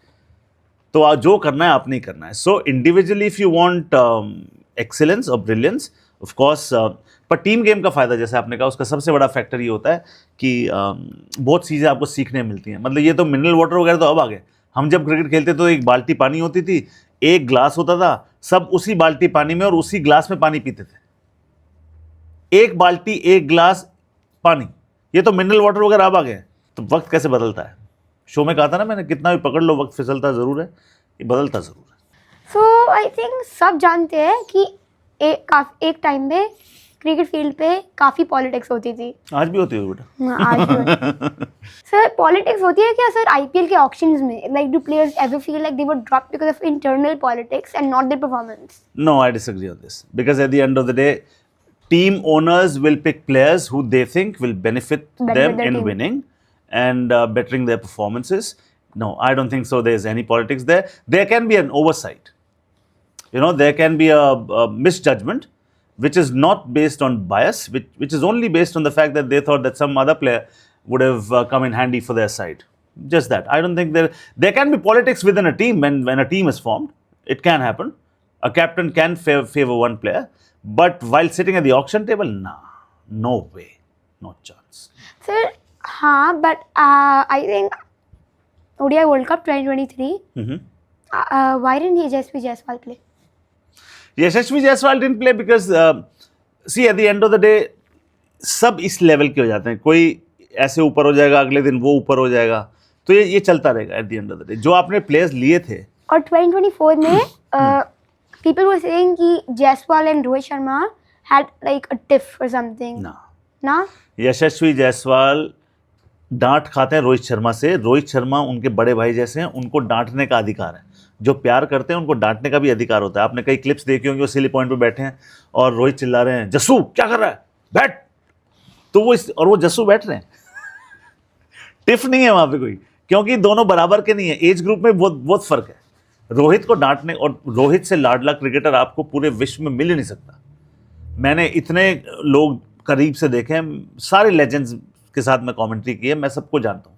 तो जो करना है आपने ही करना है. So individually if you want excellence or brilliance, of course, पर team game का फ़ायदा जैसे आपने कहा, उसका सबसे बड़ा फैक्टर ये होता है कि बहुत चीज़ें आपको सीखने मिलती हैं. मतलब ये तो मिनरल वाटर वगैरह तो अब आ गए. हम जब क्रिकेट खेलते तो एक बाल्टी पानी होती थी, एक ग्लास होता था, सब उसी बाल्टी पानी में और उसी ग्लास में पानी पीते थे. एक बाल्टी एक ग्लास पानी, ये तो मिनरल वाटर वगैरह अब आ गए. तो वक्त कैसे बदलता है. शो में कहा था ना मैंने, कितना भी पकड़ लो वक्त फिसलता ज़रूर है, ये बदलता ज़रूर है. So I think सब जानते हैं कि एक टाइम पे क्रिकेट फील्ड पे काफ़ी पॉलिटिक्स होती थी. आज भी होती है बेटा. आज भी. सर पॉलिटिक्स होती है क्या सर आईपीएल के ऑक्शंस में? Like do players ever feel like they were drop because of internal politics and not their performance? No, I disagree on this. Because at the end of the day, team owners will pick players who they think will benefit them their in team. winning and bettering their performances. No, I don't think so. There's any politics there. There can be an oversight. You know, there can be a misjudgment, which is not based on bias, which is only based on the fact that they thought that some other player would have come in handy for their side. Just that. I don't think there can be politics within a team when a team is formed. It can happen. A captain can favor one player, but while sitting at the auction table, nah, no way, no chance. Sir हाँ, but I think ODI world cup 2023 why didn't Yashasvi Jaiswal play? Yashasvi Jaiswal didn't play because see at the end of the day सब इस level के हो जाते हैं. कोई ऐसे ऊपर हो जाएगा, अगले दिन वो ऊपर हो जाएगा, तो ये चलता रहेगा. Eight the end of the day जो आपने प्लेयर्स लिए थे. और 2024 में people were saying कि Jaiswal and Rohit Sharma had like a tiff or something. ना? यशस्वी जायसवाल डांट खाते हैं रोहित शर्मा से. रोहित शर्मा उनके बड़े भाई जैसे हैं, उनको डांटने का अधिकार है. जो प्यार करते हैं उनको डांटने का भी अधिकार होता है. आपने कई क्लिप्स देखी होंगी, वो सिली पॉइंट पे बैठे हैं और रोहित चिल्ला रहे हैं, जस्सू क्या कर रहा है, बैठ. तो वो जस्सू बैठ रहे हैं. टिफ नहीं है वहां पे कोई, क्योंकि दोनों बराबर के नहीं है. एज ग्रुप में बहुत फर्क है. रोहित को डांटने, और रोहित से लाडला क्रिकेटर आपको पूरे विश्व में मिल ही नहीं सकता. मैंने इतने लोग करीब से देखे हैं, सारे लेजेंड्स के साथ मैं कमेंट्री की है, मैं सबको जानता हूँ.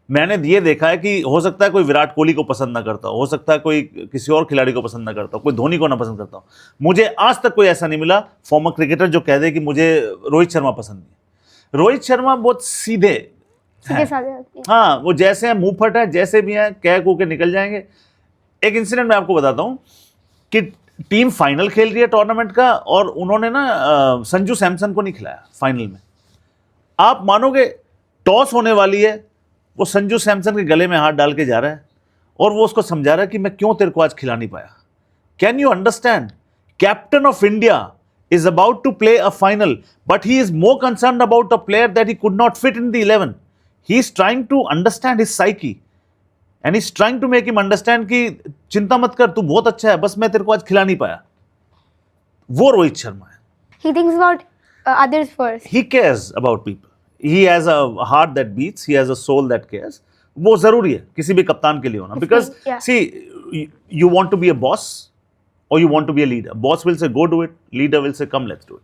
मैंने ये देखा है कि हो सकता है कोई विराट कोहली को पसंद ना करता हो सकता है कोई किसी और खिलाड़ी को पसंद ना करता हो, कोई धोनी को ना पसंद करता हो. मुझे आज तक कोई ऐसा नहीं मिला फॉर्मर क्रिकेटर जो कह दे कि मुझे रोहित शर्मा पसंद नहीं. रोहित शर्मा बहुत सीधे हैं. हाँ, वो जैसे हैं मुंह फट है, जैसे भी हैं कह कू के निकल जाएंगे. एक इंसिडेंट मैं आपको बताता हूँ कि टीम फाइनल खेल रही है टूर्नामेंट का, और उन्होंने ना संजू सैमसन को नहीं खिलाया फाइनल में. आप मानोगे, टॉस होने वाली है, वो संजू सैमसन के गले में हाथ डाल के जा रहा है और वो उसको समझा रहा है कि मैं क्यों तेरे को आज खिला नहीं पाया. Can you understand? Captain of India is about to play a final, but he is more concerned about a player that he could not fit in the 11. He is trying to understand his psyche and he's trying to make him understand कि चिंता मत कर, तू बहुत अच्छा है, बस मैं तेरे को आज खिला नहीं पाया. वो रोहित शर्मा है. He thinks about others first. He cares about people. He has a heart that beats. He has a soul that cares. वो जरूरी है किसी भी कप्तान के लिए होना. Because yeah. see, you want to be a boss or you want to be a leader. Boss will say go do it. Leader will say come let's do it.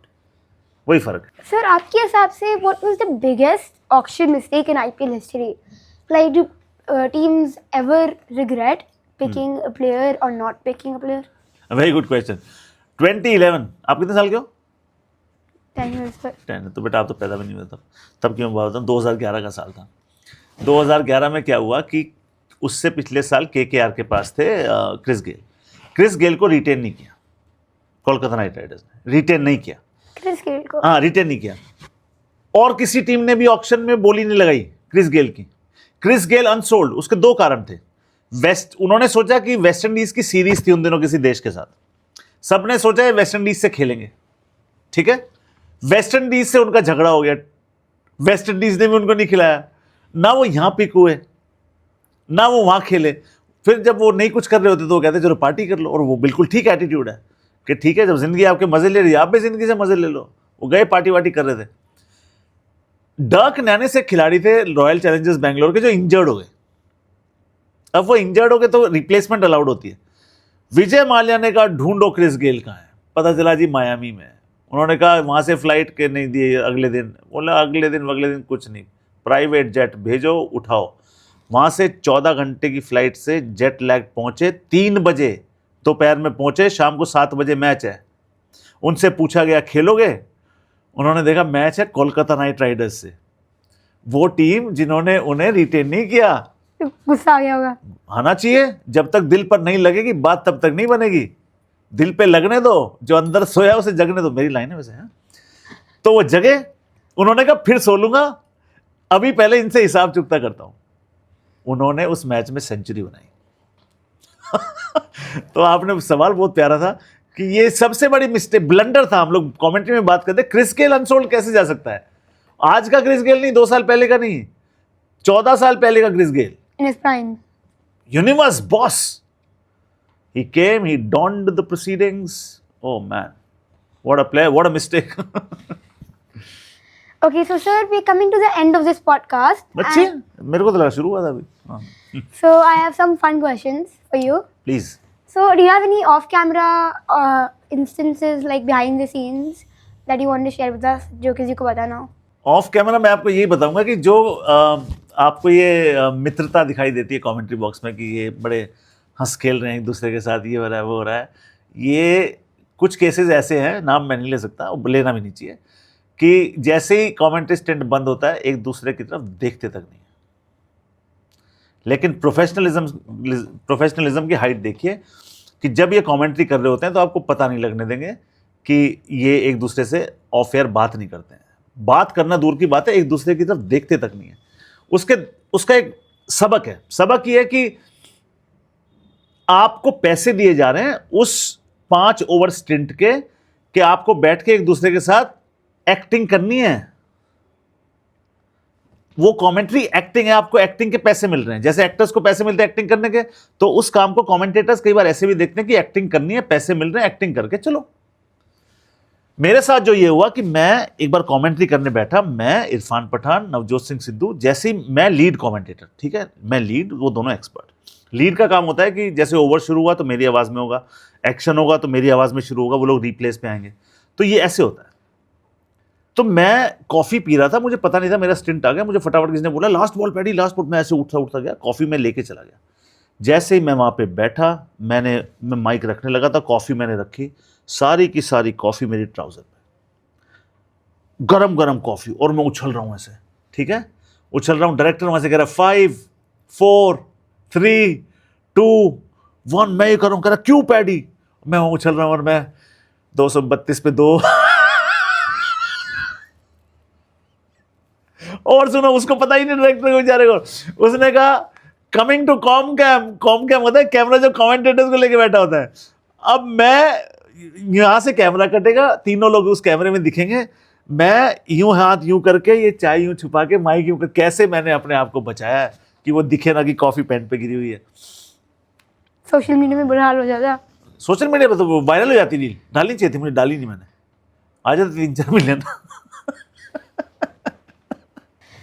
वही फर्क है. Sir, आपके हिसाब से what was the biggest auction mistake in IPL history? Like, do teams ever regret picking a player or not picking a player? A very good question. 2011. आप कितने साल के हो? 10 years. Sir. 10. तो बेटा आप तो पैदा भी नहीं हुए तब की मैं बात बताऊँ. 2011 का साल था. 2011 में क्या हुआ कि उससे पिछले साल KKR के पास थे क्रिस गेल. क्रिस गेल को रिटेन नहीं किया कोलकाता नाइट राइडर्स ने. रिटेन नहीं किया क्रिस गेल को. हाँ, रिटेन नहीं किया. और किसी टीम ने भी ऑक्शन में बोली नहीं लगाई क्रिस गेल की. Chris Gayle unsold. उसके दो कारण थे. उन्होंने सोचा कि वेस्ट इंडीज की सीरीज थी उन दिनों किसी देश के साथ. सबने सोचा है वेस्ट इंडीज से खेलेंगे. ठीक है. वेस्ट इंडीज से उनका झगड़ा हो गया. वेस्ट इंडीज ने भी उनको नहीं खिलाया. ना वो यहां पिक हुए ना वो वहां खेले. फिर जब वो नहीं कुछ कर रहे होते तो वो कहते चलो पार्टी कर लो. और वो बिल्कुल ठीक एटीट्यूड है कि ठीक है, जब जिंदगी आपके मजे ले रही है आप भी जिंदगी से मजे ले लो. वो गए पार्टी वार्टी कर रहे थे. डर्क नैने से खिलाड़ी थे रॉयल चैलेंजर्स बैंगलोर के जो इंजर्ड हो गए. अब वो इंजर्ड हो गए तो रिप्लेसमेंट अलाउड होती है. विजय माल्या ने कहा ढूंढो क्रिस गेल कहाँ है. पता चला जी मायामी में. उन्होंने कहा वहां से फ्लाइट के नहीं दिए. अगले दिन बोला अगले दिन कुछ नहीं, प्राइवेट जेट भेजो उठाओ. वहां से 14 घंटे की फ्लाइट से जेट लैग पहुंचे. 3 बजे दोपहर में पहुंचे. शाम को 7 बजे मैच है. उनसे पूछा गया खेलोगे. उन्होंने देखा मैच है कोलकाता नाइट राइडर्स से, वो टीम जिन्होंने उन्हें रिटेन नहीं किया. गुस्सा आ गया होगा. आना चाहिए. जब तक दिल पर नहीं लगेगी बात तब तक नहीं बनेगी. दिल पे लगने दो. जो अंदर सोया उसे जगने दो. मेरी लाइन है वैसे. है तो वो जगे. उन्होंने कहा फिर सो लूंगा, अभी पहले इनसे हिसाब चुकता करता हूं. उन्होंने उस मैच में सेंचुरी बनाई. तो आपने सवाल बहुत प्यारा था कि ये सबसे बड़ी मिस्टेक ब्लंडर था. हम लोग कमेंट्री में बात करते क्रिस गेल अनसोल्ड कैसे जा सकता है. आज का क्रिस गेल नहीं, 2 साल पहले का नहीं, 14 साल पहले का Chris Gayle. In his prime. Universe boss. He came, he donned the proceedings. Oh man, what a player, what a mistake. Okay, so sir, we're coming to the end of this podcast. अच्छे, मेरे को तो लगा शुरू हुआ था अभी. So I have some fun questions for you. Please. So do you have any off-camera instances like behind the scenes that you want to share with us, जो किसी को पता ना हो? ऑफ कैमरा मैं आपको यही बताऊंगा कि जो आपको ये मित्रता दिखाई देती है कमेंट्री बॉक्स में कि ये बड़े हंस खेल रहे हैं एक दूसरे के साथ, ये हो रहा है वो हो रहा है, ये कुछ केसेस ऐसे हैं, नाम मैं नहीं ले सकता और लेना भी नहीं चाहिए, कि जैसे ही कमेंट्री स्टैंड बंद होता है एक दूसरे की तरफ देखते तक नहीं. लेकिन प्रोफेशनलिज्म की हाइट देखिए कि जब ये कमेंट्री कर रहे होते हैं तो आपको पता नहीं लगने देंगे कि ये एक दूसरे से ऑफ एयर बात नहीं करते हैं. बात करना दूर की बात है, एक दूसरे की तरफ देखते तक नहीं है. उसका एक सबक है. सबक ये है कि आपको पैसे दिए जा रहे हैं उस 5 ओवर स्टिंट के कि आपको बैठ के एक दूसरे के साथ एक्टिंग करनी है. वो कमेंट्री एक्टिंग है, आपको एक्टिंग के पैसे मिल रहे हैं. जैसे एक्टर्स को पैसे मिलते हैं एक्टिंग करने के, तो उस काम को कमेंटेटर्स कई बार ऐसे भी देखते हैं कि एक्टिंग करनी है, पैसे मिल रहे हैं, एक्टिंग करके चलो. मेरे साथ जो ये हुआ कि मैं एक बार कमेंट्री करने बैठा, मैं, इरफान पठान, नवजोत सिंह सिद्धू, जैसे ही मैं लीड कमेंटेटर, ठीक है, मैं लीड, वो दोनों एक्सपर्ट. लीड का काम होता है कि जैसे ओवर शुरू हुआ तो मेरी आवाज़ में होगा, एक्शन होगा तो मेरी आवाज़ में शुरू होगा, वो लोग रिप्लेस पे आएंगे, तो ये ऐसे होता है. तो मैं कॉफ़ी पी रहा था, मुझे पता नहीं था मेरा स्टिंट आ गया, मुझे फटाफट किसी ने बोला last ball paddy, last ball. मैं ऐसे उठता गया, कॉफ़ी में लेके चला गया. जैसे ही मैं वहाँ पे बैठा, मैं माइक रखने लगा था, कॉफ़ी मैंने रखी, सारी की सारी कॉफ़ी मेरी ट्राउज़र पे, गरम कॉफ़ी, और मैं उछल रहा हूँ ऐसे, ठीक है, उछल रहा हूँ. डायरेक्टर वहाँ से कह रहा 5 4 3 2 1, मैं ये कर रहा हूँ, कह रहा क्यों पैडी. मैं वहाँ उछल रहा हूँ और मैं 232 पे 2. और सुनो, उसको पता ही नहीं डायरेक्टर को, बेचारे को. उसने कहा कमिंग टू कॉम कैम होता है कैमरा जो कमेंटेटर्स को लेके बैठा होता है। अब मैं यहां से कैमरा कटेगा, तीनों लोग उस कैमरे में दिखेंगे, मैं यूं हाथ यूं करके ये चाय यूं छुपा के माइक यूं करके, कैसे मैंने अपने आप को बचाया है कि वो दिखे ना कि कॉफी पेन पे गिरी हुई है। सोशल मीडिया में बुरा हाल हो जाता। सोशल मीडिया पे तो वायरल हो जाती रील, डालनी चाहिए थी, मुझे डाली नहीं मैंने, आ जाते 3-4 मिलियन।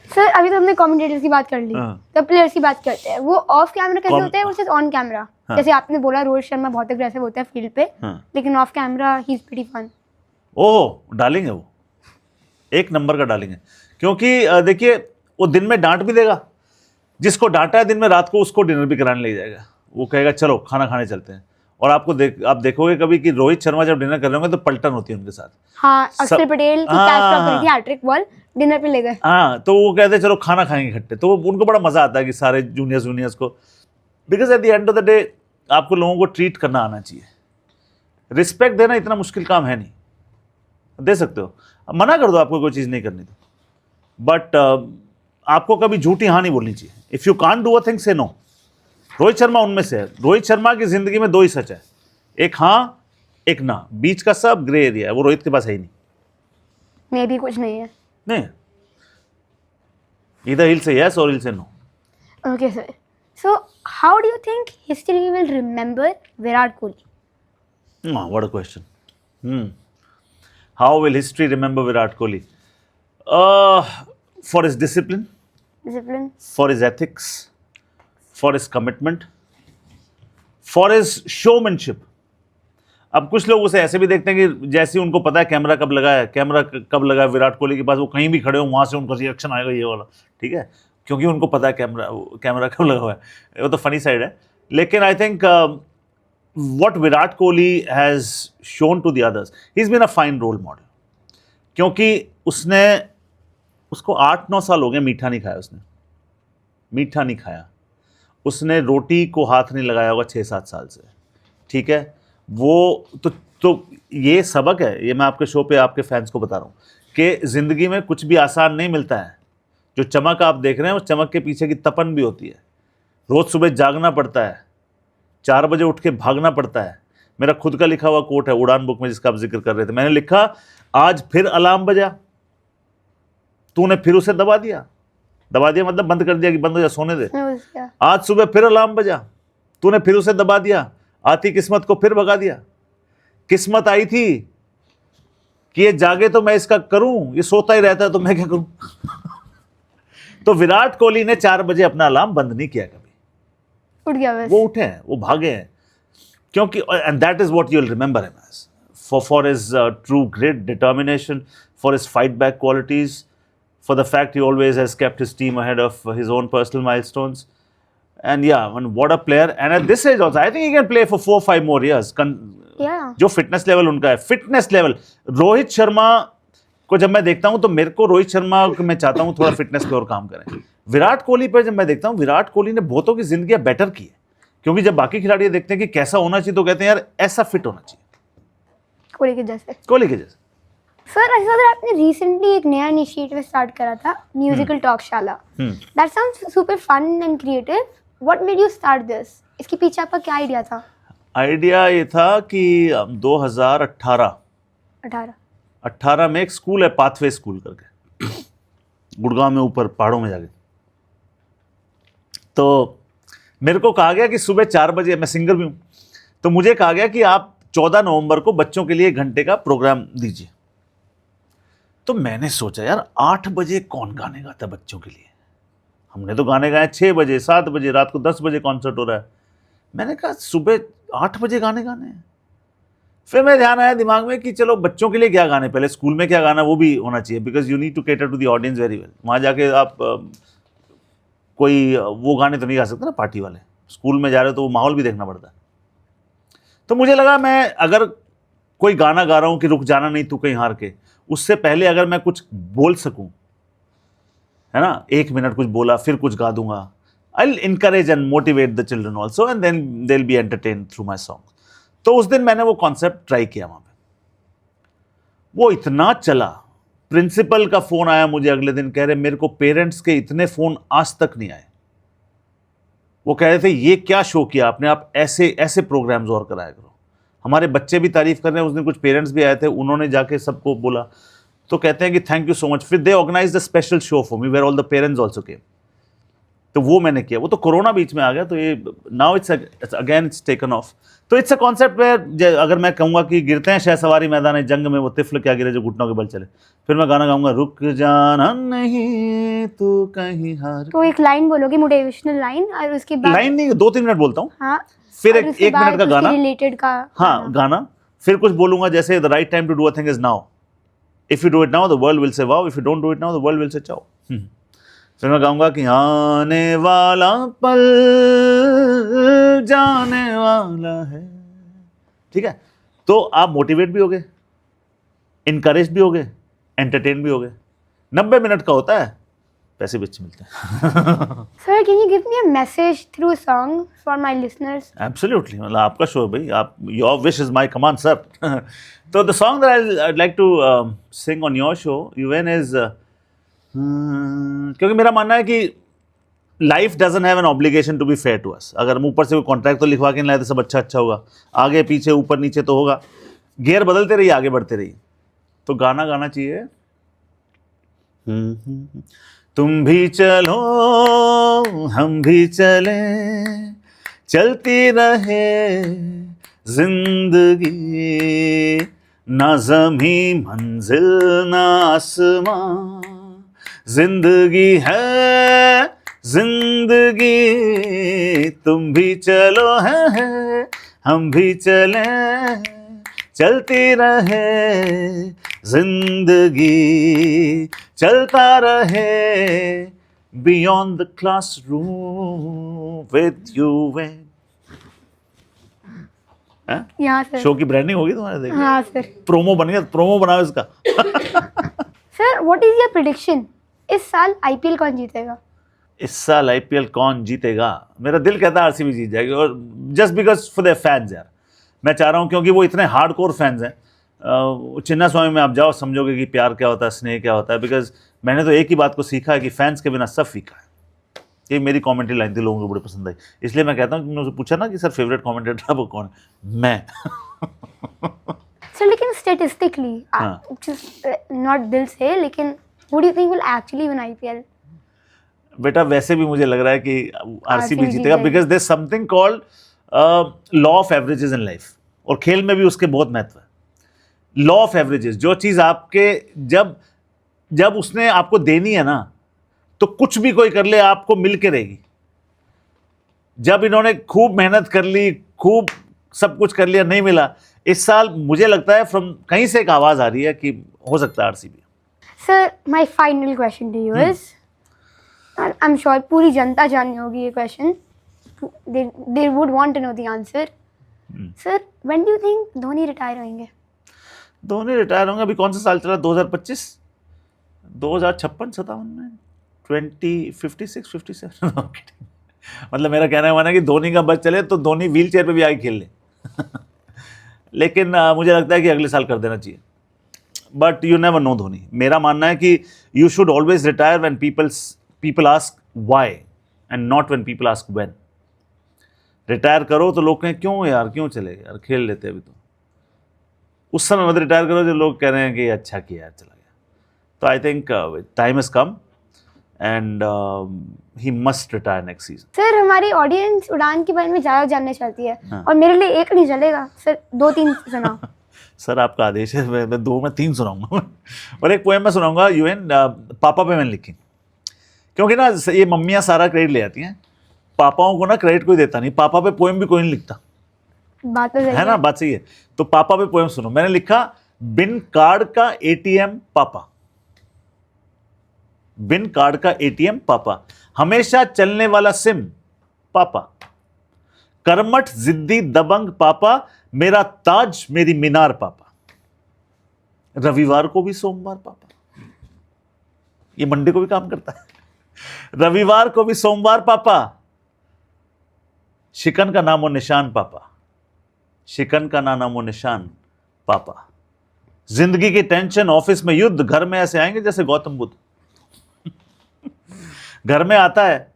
सर अभी तो हमने कमेंटेटर्स की बात कर ली, हाँ। तो प्लेयर्स की बात करते हैं। वो ऑफ कैमरा कैसे होते हैं वर्सेस ऑन कैमरा? हाँ। जैसे आपने बोला रोहित शर्मा बहुत अग्रेसिव होता है फील्ड पे, हाँ। लेकिन off camera he is pretty fun. Oh डालेंगे, वो एक नंबर का डालेंगे, क्योंकि देखिए वो दिन में डांट भी देगा, जिसको डांटा है दिन में, रात को उसको डिनर भी कराने ले जाएगा। वो कहेगा चलो खाना खाने चलते हैं। और आप देखोगे कभी कि रोहित शर्मा जब डिनर कर रहे होंगे तो पलटन होती है उनके साथ। हाँ, अक्षर पटेल की हाँ, कैच ड्रॉप हाँ। करी थी, हैट्रिक बॉल, डिनर पे ले गए। हाँ, तो वो कहते हैं चलो खाना खाएंगे इकट्ठे, तो उनको बड़ा मजा आता है कि सारे जूनियर्स को, because at the end of the day आपको लोगों को ट्रीट करना आना चाहिए। रिस्पेक्ट देना इतना मुश्किल काम है नहीं, दे सकते हो, मना कर दो आपको कोई चीज़ नहीं करनी तो, बट आपको कभी झूठी हाँ नहीं बोलनी चाहिए। If you can't do a thing से नो। रोहित शर्मा उनमें से है। रोहित शर्मा की जिंदगी में 2 ही सच है, एक हाँ एक ना, बीच का सब ग्रे एरिया है, वो रोहित के पास है ही नहीं। मे भी कुछ नहीं है। नहीं, इधर हिल से यस और हिल से no. Okay sir, so how do you think history will remember Virat Kohli? What a question. How will history remember Virat Kohli? For his discipline, for his ethics, for his commitment, for his showmanship. अब कुछ लोग उसे ऐसे भी देखते हैं कि जैसे उनको पता है कैमरा कब लगा है विराट कोहली के पास, वो कहीं भी खड़े हो वहां से उनका रिएक्शन आएगा ये वाला, ठीक है, क्योंकि उनको पता है कैमरा कब लगा हुआ है। वो तो फनी साइड है, लेकिन I think what Virat Kohli has shown to the others, he's been a fine role model, क्योंकि उसको 8-9 साल हो गए मीठा नहीं खाया उसने रोटी को हाथ नहीं लगाया होगा 6-7 साल से, ठीक है। वो तो ये सबक है, ये मैं आपके शो पे आपके फैंस को बता रहा हूँ कि ज़िंदगी में कुछ भी आसान नहीं मिलता है। जो चमक आप देख रहे हैं उस चमक के पीछे की तपन भी होती है। रोज़ सुबह जागना पड़ता है, 4 बजे उठ के भागना पड़ता है। मेरा खुद का लिखा हुआ कोट है उड़ान बुक में जिसका आप जिक्र कर रहे थे, मैंने लिखा आज फिर अलार्म बजा, तूने फिर उसे दबा दिया मतलब बंद कर दिया कि बंद हो जा, सोने दे। आज सुबह फिर अलार्म बजा, तूने फिर उसे दबा दिया, आती किस्मत को फिर भगा दिया। किस्मत आई थी कि ये जागे तो मैं इसका करूं, ये सोता ही रहता है तो मैं क्या करूं। तो विराट कोहली ने 4 बजे अपना अलार्म बंद नहीं किया, कभी उठ गया बस। वो उठे हैं, वो भागे हैं, क्योंकि and that is what you will remember him as, for his true grit, determination, for his fight back qualities, for the fact he always has kept his team ahead of his own personal milestones. And yeah, and what a player. And at this age also, I think he can play for 4-5 more years. Yeah. जो fitness level उनका है, fitness level, Rohit Sharma को जब मैं देखता हूं तो मेरे को रोहित शर्मा को मैं चाहता हूं थोड़ा फिटनेस पे और काम करें। विराट कोहली पर जब मैं देखता हूं, विराट कोहली ने बहुतों की जिंदगी बेटर की है, क्योंकि जब बाकी खिलाड़ी देखते हैं कि कैसा होना चाहिए तो कहते हैं यार ऐसा फिट होना चाहिए कोहली के जैसे। सर सर आपने रिसेंटली एक नया इनिशिएटिव स्टार्ट करा था, म्यूजिकल टॉकशाला। That sounds super fun and creative. What made you start this? इसके पीछे आपका क्या आइडिया था? आइडिया ये था कि 2018 में एक स्कूल है, पाथवे स्कूल करके, गुड़गांव में ऊपर पहाड़ों में जाके, तो मेरे को कहा गया कि सुबह 4 बजे, मैं सिंगर भी हूँ, तो मुझे कहा गया कि आप 14 नवंबर को बच्चों के लिए 1 घंटे का प्रोग्राम दीजिए। तो मैंने सोचा यार 8 बजे कौन गाने गाता है बच्चों के लिए, हमने तो गाने गाए 6 बजे, 7 बजे, रात को 10 बजे कॉन्सर्ट हो रहा है। मैंने कहा सुबह 8 बजे गाने हैं। फिर मैं ध्यान आया दिमाग में कि चलो बच्चों के लिए क्या गाने, पहले स्कूल में क्या गाना वो भी होना चाहिए, because you need to cater to the audience very well. वहाँ जाके आप कोई वो गाने तो नहीं गा सकते ना पार्टी वाले, स्कूल में जा रहे हो तो वो माहौल भी देखना पड़ता है। तो मुझे लगा मैं अगर कोई गाना गा रहा हूँ कि रुक जाना नहीं तू कहीं हार के, उससे पहले अगर मैं कुछ बोल सकूं, है ना, 1 मिनट कुछ बोला फिर कुछ गा दूंगा, I will encourage and motivate the children also and then they will be entertain through my song. तो उस दिन मैंने वो कॉन्सेप्ट ट्राई किया वहां पे, वो इतना चला, प्रिंसिपल का फोन आया मुझे अगले दिन, कह रहे मेरे को पेरेंट्स के इतने फोन आज तक नहीं आए, वो कह रहे थे ये क्या शो किया आपने, आप ऐसे ऐसे प्रोग्राम्स और कराया करो। हमारे बच्चे भी तारीफ कर रहे हैं, उस दिन कुछ पेरेंट्स भी आए थे, उन्होंने जाके सबको बोला, तो कहते हैं कि थैंक यू सो मच। फिर they organise the special show for me where all the parents also came, तो वो मैंने किया। वो तो कोरोना बीच में आ गया, तो ये now it's again it's taken of. तो इट्स अ कॉन्सेप्ट वेयर अगर मैं कहूँगा कि गिरते हैं शहसवारी मैदान जंग में वो तिफल क्या गिरे जो घुटनों के बल चले, फिर मैं गाना गाऊंगा रुक जाना नहीं तू कहीं हार। तो एक लाइन बोलोगे, मोटिवेशनल लाइन, और उसके बाद लाइन नहीं, 2-3 मिनट बोलता हूँ, हाँ, फिर और उसके एक मिनट का बाद गाना, उसके रिलेटेड का हाँ गाना, फिर कुछ बोलूंगा जैसे the right time to do a thing is now, if you do it now the world will say wow, if you don't do it now the world will say ciao. फिर मैं गाऊंगा कि आने वाला पल जाने वाला है। ठीक है, तो आप मोटिवेट भी हो गए, इनकरेज भी हो गए, एंटरटेन भी हो गए। 90 मिनट का होता है, पैसे भी अच्छे मिलते हैं। Sir, can you give me a message through song for my listeners? Absolutely, मतलब आपका शो है भाई, आप, your wish is my command sir. तो the song that I like to sing on your show UN is, क्योंकि मेरा मानना है कि life doesn't have an obligation to be fair to us. अगर हम ऊपर से कोई कॉन्ट्रैक्ट तो लिखवा के नहीं लाए तो सब अच्छा अच्छा होगा, आगे पीछे ऊपर नीचे तो होगा, गियर बदलते रहिए, आगे बढ़ते रहिए। तो गाना गाना चाहिए, तुम भी चलो हम भी चले, चलती रहे जिंदगी, ना ज़मीं मंजिल ना आसमां, जिंदगी है जिंदगी, तुम भी चलो है हम भी चले, चलती रहे जिंदगी, चलता रहे beyond the classroom with you when. यहाँ सर। शो की ब्रांडिंग होगी तुम्हारे, देखिए हाँ सर। प्रोमो बन गया, प्रोमो बनाओ इसका। Sir, what is your prediction, इस साल आईपीएल कौन जीतेगा? इस साल आईपीएल कौन जीतेगा? मेरा दिल कहता है आरसीबी जीत जाएगी, और just because for their fans यार, मैं चाह रहा हूँ, क्योंकि वो इतने हार्डकोर फैंस हैं। चिन्ना स्वामी में आप जाओ, समझोगे कि प्यार क्या होता है, स्नेह क्या होता है। बिकॉज मैंने तो एक ही बात को सीखा है कि फैंस के बिना सब फीका है। ये मेरी कमेंट्री लाइन थी, लोगों को बड़ी पसंद आई, इसलिए मैं कहता हूँ कि मैंने उसे पूछा ना कि सर फेवरेट कमेंटेटर आपको कौन है, मैं। सर, लेकिन स्टैटिस्टिकली, नॉट दिल से, लेकिन who do you think will actually win IPL? बेटा वैसे भी मुझे लग रहा है कि आरसीबी RCB जीतेगा, जीतेगी। Because there something called law of averages in life, और खेल में भी उसके बहुत महत्व है। लॉ ऑफ एवरेजेस, जो चीज आपके जब उसने आपको देनी है ना, तो कुछ भी कोई कर ले आपको मिल के रहेगी। जब इन्होंने खूब मेहनत कर ली, खूब सब कुछ कर लिया, नहीं मिला, इस साल मुझे लगता है फ्रॉम कहीं से एक आवाज आ रही है कि हो सकता है RCB. Sir, my final question to you is, I'm sure पूरी जनता जाननी होगी ये question. They would want to know the answer. Sir, when do you think Dhoni retire होंगे? धोनी रिटायर होंगे, अभी कौन सा साल चला, 2025, 2056, 57 में 2056, 57। मतलब मेरा कहना है माना कि धोनी का बस चले तो धोनी व्हील चेयर पर भी आगे खेल ले। लेकिन मुझे लगता है कि अगले साल कर देना चाहिए, but you never know Dhoni. मेरा मानना है कि you should always retire when people ask why and not when people ask when. Retire करो तो लोग कहें क्यों यार, क्यों चले यार, खेल लेते अभी तो। उस समय मत रिटायर करो जो लोग कह रहे हैं कि अच्छा किया यार, चला गया। तो I think time has come and he must retire next season. Sir, हमारी ऑडियंस उड़ान के बारे में ज़्यादा जानना चाहती है, और मेरे लिए एक नहीं चलेगा सर, 2-3 सुनाओ। सर आपका आदेश है, मैं 2 में 3 सुनाऊंगा। और एक पोएम मैं सुनाऊंगा यूएन, पापा पे मैंने लिखी, क्योंकि ना ये मम्मियाँ सारा क्रेडिट ले आती हैं, पापाओं को ना क्रेडिट कोई देता नहीं, पापा पे पोएम भी कोई नहीं लिखता, बात तो सही है ना, बात सही है। तो पापा पे पोएम सुनो, मैंने लिखा, बिन कार्ड का एटीएम पापा, बिन कार्ड का एटीएम पापा, हमेशा चलने वाला सिम पापा, कर्मठ जिद्दी दबंग पापा, मेरा ताज मेरी मीनार पापा, रविवार को भी सोमवार पापा, ये मंडे को भी काम करता है, रविवार को भी सोमवार पापा, शिकन का नामो निशान पापा, शिकन का नामो निशान पापा, जिंदगी की टेंशन, ऑफिस में युद्ध, घर में ऐसे आएंगे जैसे गौतम बुद्ध। घर में आता है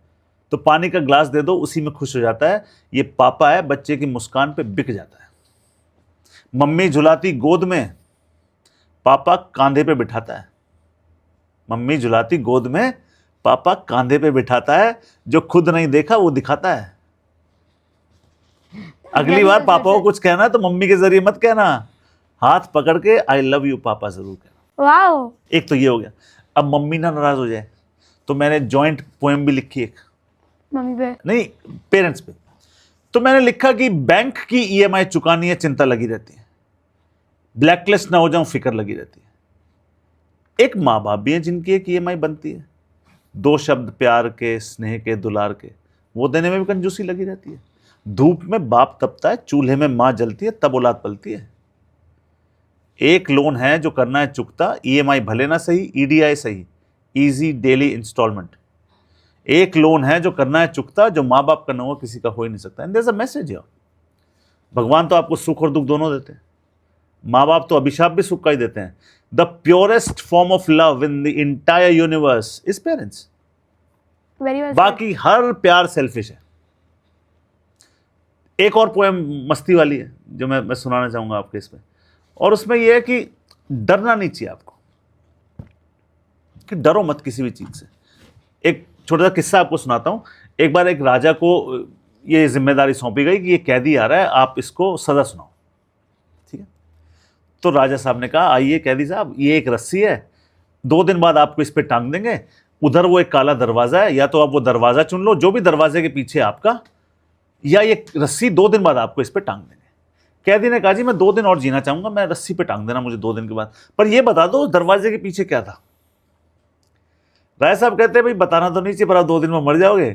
तो पानी का ग्लास दे दो, उसी में खुश हो जाता है। ये पापा है, बच्चे की मुस्कान पे बिक जाता है। मम्मी झुलाती गोद में, पापा कांधे पे बिठाता है। मम्मी झुलाती गोद में, पापा कांधे पे बिठाता है। जो खुद नहीं देखा वो दिखाता है। अगली बार पापा को कुछ कहना है तो मम्मी के जरिए मत कहना, हाथ पकड़ के आई लव यू पापा जरूर कहना। वाओ। एक तो ये हो गया। अब मम्मी ना नाराज हो जाए तो मैंने जॉइंट पोएम भी लिखी एक, मम्मी पे नहीं पेरेंट्स पे। तो मैंने लिखा कि बैंक की ईएमआई चुकानी है, चिंता लगी रहती है। ब्लैकलिस्ट ना हो जाऊं, फिक्र लगी रहती है। एक माँ बाप भी है जिनकी एक ईएमआई बनती है, 2 शब्द प्यार के, स्नेह के, दुलार के, वो देने में भी कंजूसी लगी रहती है। धूप में बाप तपता है, चूल्हे में माँ जलती है, तब औलाद पलती है। एक लोन है जो करना है चुकता, ईएमआई भले ना सही, ईडीआई सही, इजी डेली इंस्टॉलमेंट। एक लोन है जो करना है चुकता, जो माँ बाप का न हो किसी का हो ही नहीं सकता। And there is a message here. भगवान तो आपको सुख और दुख दोनों देते हैं, माँ बाप तो अभिशाप भी सुख का ही देते हैं। The purest form of love in the entire universe is parents. Very well. बाकी हर प्यार सेल्फिश है। एक और पोएम मस्ती वाली है जो मैं सुनाना चाहूंगा आपके इसमें, और उसमें यह है कि डरना नहीं चाहिए आपको, कि डरो मत किसी भी चीज से। एक छोटा सा किस्सा आपको सुनाता हूं। एक बार एक राजा को ये जिम्मेदारी सौंपी गई कि ये कैदी आ रहा है, आप इसको सजा सुनाओ, ठीक है। तो राजा साहब ने कहा, आइए कैदी साहब, ये एक रस्सी है, 2 दिन बाद आपको इस पे टांग देंगे। उधर वो एक काला दरवाजा है, या तो आप वो दरवाजा चुन लो जो भी दरवाजे के पीछे आपका, या ये रस्सी 2 दिन बाद आपको इस पे टांग देंगे। कैदी ने कहा, जी मैं 2 दिन और जीना चाहूंगा, मैं रस्सी पे टांग देना मुझे 2 दिन के बाद, पर ये बता दो उस दरवाजे के पीछे क्या था। राय साहब कहते हैं, भाई बताना तो नहीं चाहिए, पर आप 2 दिन में मर जाओगे,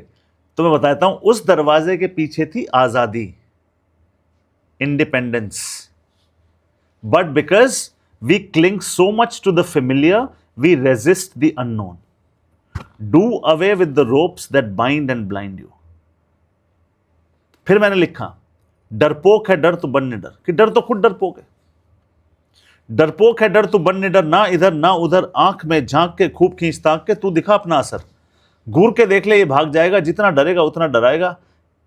तो मैं बताता हूं। उस दरवाजे के पीछे थी आजादी, independence. But because we cling so much to the familiar, we resist the unknown. Do away with the ropes that bind and blind you. फिर मैंने लिखा, डरपोक है डर तो बन निडर, कि डर तो खुद डरपोक है। डरपोक है डर तू बन निडर, ना इधर ना उधर, आंख में झांक के खूब खींच ताक के, तू दिखा अपना असर। घूर के देख ले ये भाग जाएगा, जितना डरेगा उतना डराएगा।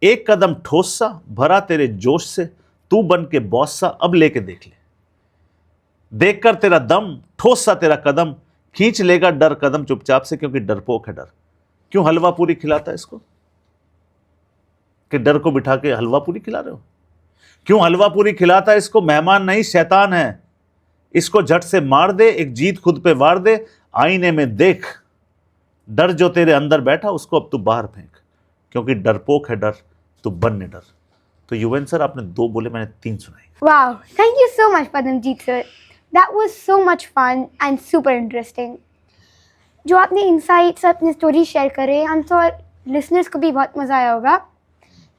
एक कदम ठोस सा भरा तेरे जोश से, तू बन के बॉस सा अब लेके देख ले। देखकर तेरा दम, ठोस सा तेरा कदम, खींच लेगा डर कदम चुपचाप से, क्योंकि डरपोक है डर। क्यों हलवा पूरी खिलाता है इसको, कि डर को बिठा के हलवा पूरी खिला रहे हो? क्यों हलवा पूरी खिलाता है इसको? मेहमान नहीं शैतान है, इसको झट से मार दे, एक जीत खुद पे वार दे। आईने में देख, डर जो तेरे अंदर बैठा उसको अब तू बाहर फेंक, क्योंकि डरपोक है डर तू बन निडर। तो युवेन सर आपने 2 बोले, मैंने 3 सुनाई। Wow, thank you so much, Padamjeet sir. That was so much fun and super interesting. जो आपने insights अपनी story शेयर करे, हम तो listeners को भी बहुत मजा आया होगा.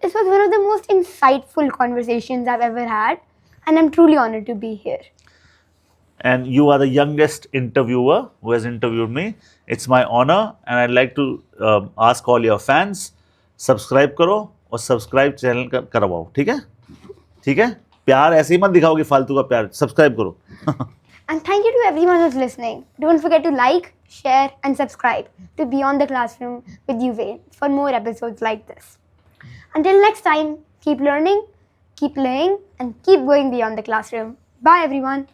This was one of the most insightful conversations I've ever had, and I'm truly honored to be here. And you are the youngest interviewer who has interviewed me. It's my honor, and I'd like to ask all your fans, subscribe करो और subscribe channel करवाओ, ठीक है? ठीक है? प्यार ऐसे ही मत दिखाओगे फालतू का प्यार, subscribe करो। And thank you to everyone who's listening. Don't forget to like, share, and subscribe to Beyond the Classroom with Yuvain for more episodes like this. Until next time, keep learning, keep playing, and keep going beyond the classroom. Bye, everyone.